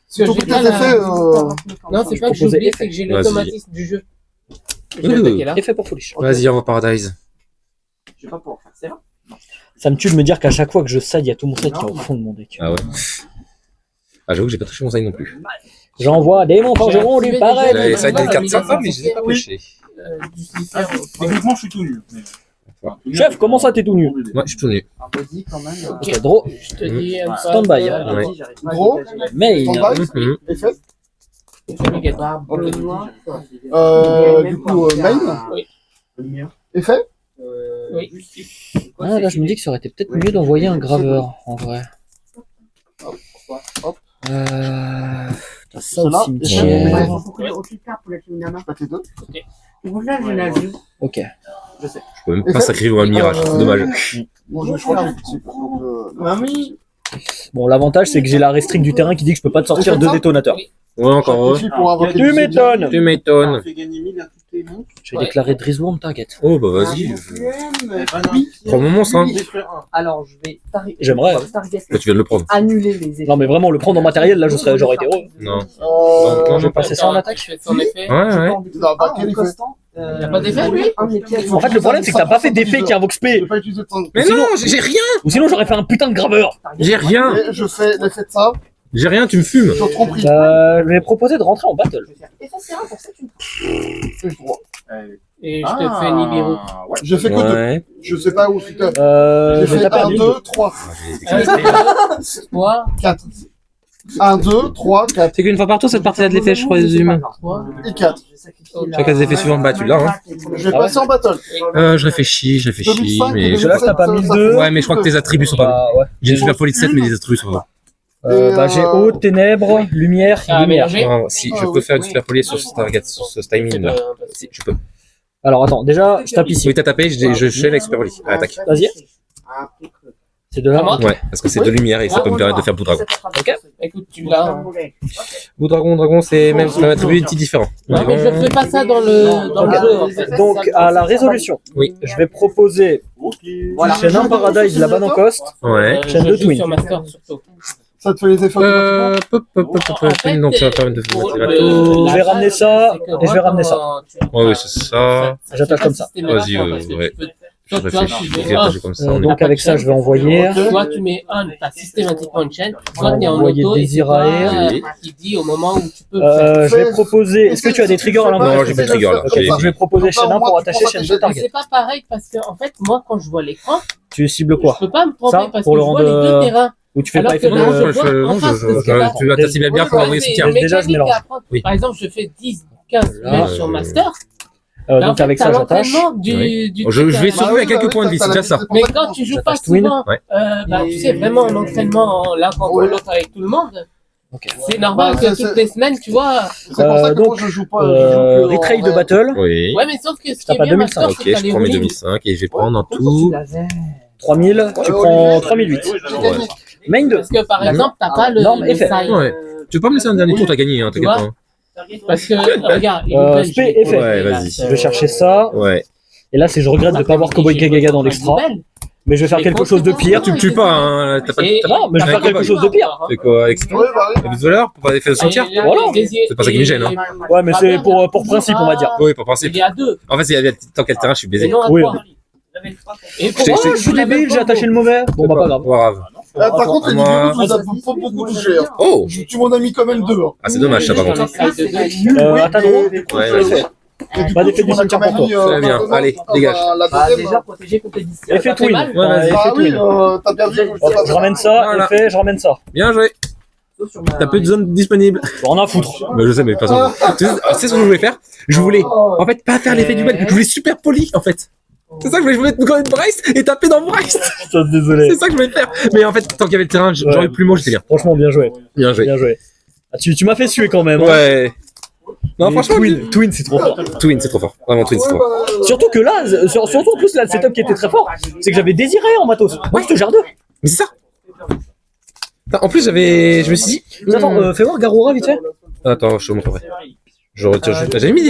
Si tu j'ai tes pas la- effets, Non, c'est pas que j'ai proposais oublié, effet. c'est que j'ai Vas-y. l'automatisme du jeu. Je Ouh. vais attaquer là. Effet pour Foolish. Vas-y, on va Paradise. Je vais pas pouvoir faire. C'est vrai. Ça me tue de me dire qu'à chaque fois que je side, il y a tout mon set qui est au fond de mon deck. Ah ouais. Ah, j'avoue que j'ai pas touché mon side non plus. J'envoie Démon Forgeron du J'ai pareil. J'avais déjà- side des déjà- cartes sympas, mais je les ai pas Oui. pêchées. Du cimetière. Techniquement, je suis tout nu. mais- Enfin, tout nu, Chef, comment ça, t'es tout nu? Ouais, je suis tout nu. Un body quand même. Ok, draw. Je te dis un Stand-by, pas, hein. Ouais. Gros. Main. Stand-by. Mhm. Effet. Obligatoire. Du coup, main. Oui. Effet. Oui. Ah, là, je me dis que ça aurait été peut-être mieux d'envoyer un graveur, en vrai. Hop. T'as ça au Cela, cimetière. Ouais. Je pète les deux. Ok. Je peux même pas sacrifier un mirage, c'est dommage. Bon, je crois un petit peu. Donc, Bon, l'avantage, c'est que j'ai la restrict du terrain qui dit que je peux pas te sortir deux détonateurs. Ouais, encore eux. pour invoquer Tu le m'étonnes. Tu m'étonnes. fait gagner 1000 à toutes les montres. Je vais déclarer Drizzle on target. Oh, bah vas-y. Prends mon monstre, hein. Alors, je vais J'aimerais. Là, tu viens de le prendre. annuler les effets. Non, mais vraiment, le prendre en matériel, là, j'aurais été heureux. Non. Je vais passer ça en attaque. Je fais son effet. Ouais, ouais. bah, quel effet Il a pas d'effet, lui En fait, le problème, c'est que t'as pas fait d'effet qui invoque Je spé. vais pas utiliser ton. Mais non, j'ai rien. Ou sinon, j'aurais fait un putain de graveur. J'ai rien. Et je fais l'effet de ça. J'ai rien, tu me fumes. Je tromperie. Je vais proposer de rentrer en battle. Fais 3. Et je te fais Nibiru. Je fais que 2. Ouais. Je sais pas où c'est. Je J'ai vais fait taper 1, un 2, 3, 3, 4. 1, 2, 3, 4 C'est qu'une fois par tour, cette partie-là de l'effet, je présume. 3. et 4. Chacun des effets suivants, bah tu l'as, hein. Je vais passer en battle. Je réfléchis, 2005 et Parce que là, t'as pas mis 2007, deux. Ouais, mais je crois que tes attributs sont pas bons. Bah, ouais. J'ai une super folie de 7, mais les attributs sont pas J'ai eau, ténèbres, lumière, Ah, lumière. mélangé. bons. Si, je peux faire une super folie sur ce target, sur ce timing là. Si, je peux. Alors, attends, déjà, je tape ici. Oui, t'as tapé, je fais avec super folie. À l'attaque. Vas-y. C'est de là. Comment Ouais, parce que c'est de lumière et ça peut me permettre de faire bout dragon. Écoute, tu l'as. Bout dragon, c'est même un attribut petit différent. Non, mais je fais pas ça dans le jeu, en fait. Donc, à la résolution, Oui. je vais proposer chaîne 1 Paradise de la banane en coste. Ouais. Chaîne je de joue Twin. sur Master, surtout. Ça te fait les effets Donc ça va permettre de faire des bateaux. Je vais ramener ça, et je vais ramener ça. Ouais, c'est ça. J'attache comme ça. Vas-y, ouais. Je réfléchis. Je vais attacher comme ça. Donc, avec ça, je vais envoyer. Soit tu mets un, t'as systématiquement une chaîne, soit On t'es va en envoyer auto et Désir c'est à toi air. qui dit au moment où tu peux le faire. Je vais proposer. Est-ce que tu as des triggers à l'envers? Non, j'ai pas de trigger là. Ok, donc je vais proposer chaîne 1 pour attacher chaîne 2 Mais target. c'est pas pareil parce que, en fait, moi, quand je vois l'écran, Tu cibles quoi? je peux pas me tromper Ça, parce pour que le je vois les rendre, deux terrains. Ou tu fais Alors pas que effet là, de. je vois en face de ce que là. Tu vas ta cible bien pour envoyer Ouais, cimetière. mais Déjà, je mécanique mélange. à apprendre. Oui. Par exemple, je fais 10, 15 Là, mètres sur Master. Là, en Donc fait, avec t'as ça, j'attache. l'entraînement Oui. du Je vais truc, sauver hein. à quelques points de vie, c'est déjà ça. Mais quand tu joues pas J'attache Twin. souvent, Ouais. bah, tu sais, vraiment en entraînement l'un contre Ouais. l'autre avec tout le monde, Ok. c'est normal Bah, que c'est- toutes les semaines, tu vois. C'est pour ça que donc, moi je joue pas. je joue que en retrait de vrai. battle, Oui. Ouais, mais sauf que ce qui T'as est pas bien 2005. Master, Ok, c'est que t'as je les prends mes roulings. 2005 et je vais prendre en tout. 3000, tu prends 3008. J'ai gagné. Main 2. Parce que par exemple, t'as pas le Norme effet. side. Ouais. Tu peux pas me laisser un dernier tour, t'as gagné, hein, Tu t'inquiète vois pas. Parce que, regarde, il Euh, est belge, spé il est effet. Ouais, là, vas-y. c'est- Je vais chercher ça. Ouais. Et là, c'est je regrette de ne pas avoir Cowboy Kagaga dans l'extra. Mais je vais faire quelque chose de pire. Tu me tues pas, hein. T'as pas de. Et- Non, mais je vais faire quelque chose de pire. C'est quoi, avec Ouais, bah oui. des voleurs pour pas des faits de cimetière? Voilà. C'est pas ça qui me gêne, hein. Ouais, mais c'est pour principe, on va dire. Oui, pour principe. Il est à 2. En fait, tant qu'à le terrain, je suis Et baisé. non à Oui. 3. Et pour Je moi, t'ai- Oh, je suis débile, j'ai attaché le mauvais. Bon, bah, pas grave. Pas grave. Par contre, les moi- Nibiru, tu les as pas beaucoup touchés. Hein. Oh! Tu m'en as mis quand même 2. Hein. Ah, c'est dommage, ça, par contre. À ta droite. Ouais, vas-y. Et du Pas coup, d'effet tu m'en du as quand même cimetière pour mis, Très bien. maintenant, Allez, enfin, dégage. la Bah, deuxième. déjà protégé contre les disques. Effet Ça fait Twin. mal. Ouais, vas-y. Ah Effet oui, Twin. t'as bien vu. Hop, je ramène ça, Voilà. effet, je ramène ça. Bien joué. T'as peu de zones disponibles. J'en ai à foutre. Mais je sais, mais de toute façon. Tu sais ce que je voulais faire? Je voulais, en fait, pas faire l'effet du bel, je voulais super poli, en fait. C'est ça que je voulais mettre une Bryce et taper dans Bryce. Putain, désolé. C'est ça que je voulais faire. Mais en fait, tant qu'il y avait le terrain, j'aurais plus mot, j'étais bien. Franchement, bien joué. Bien joué. Bien joué. Ah, tu m'as fait suer quand même. Hein. Ouais. Non, Mais franchement, Twin, c'est trop fort. Twin, c'est trop fort. Vraiment, Twin, c'est trop fort. Surtout que là, surtout en plus, là, le setup qui était très fort, c'est que j'avais désiré en matos. Moi, je te gère deux. Mais c'est ça. Putain, en plus, je me suis dit. Attends, fais voir Garura vite fait. Attends, je te montre après. Je retire juste. J'avais mis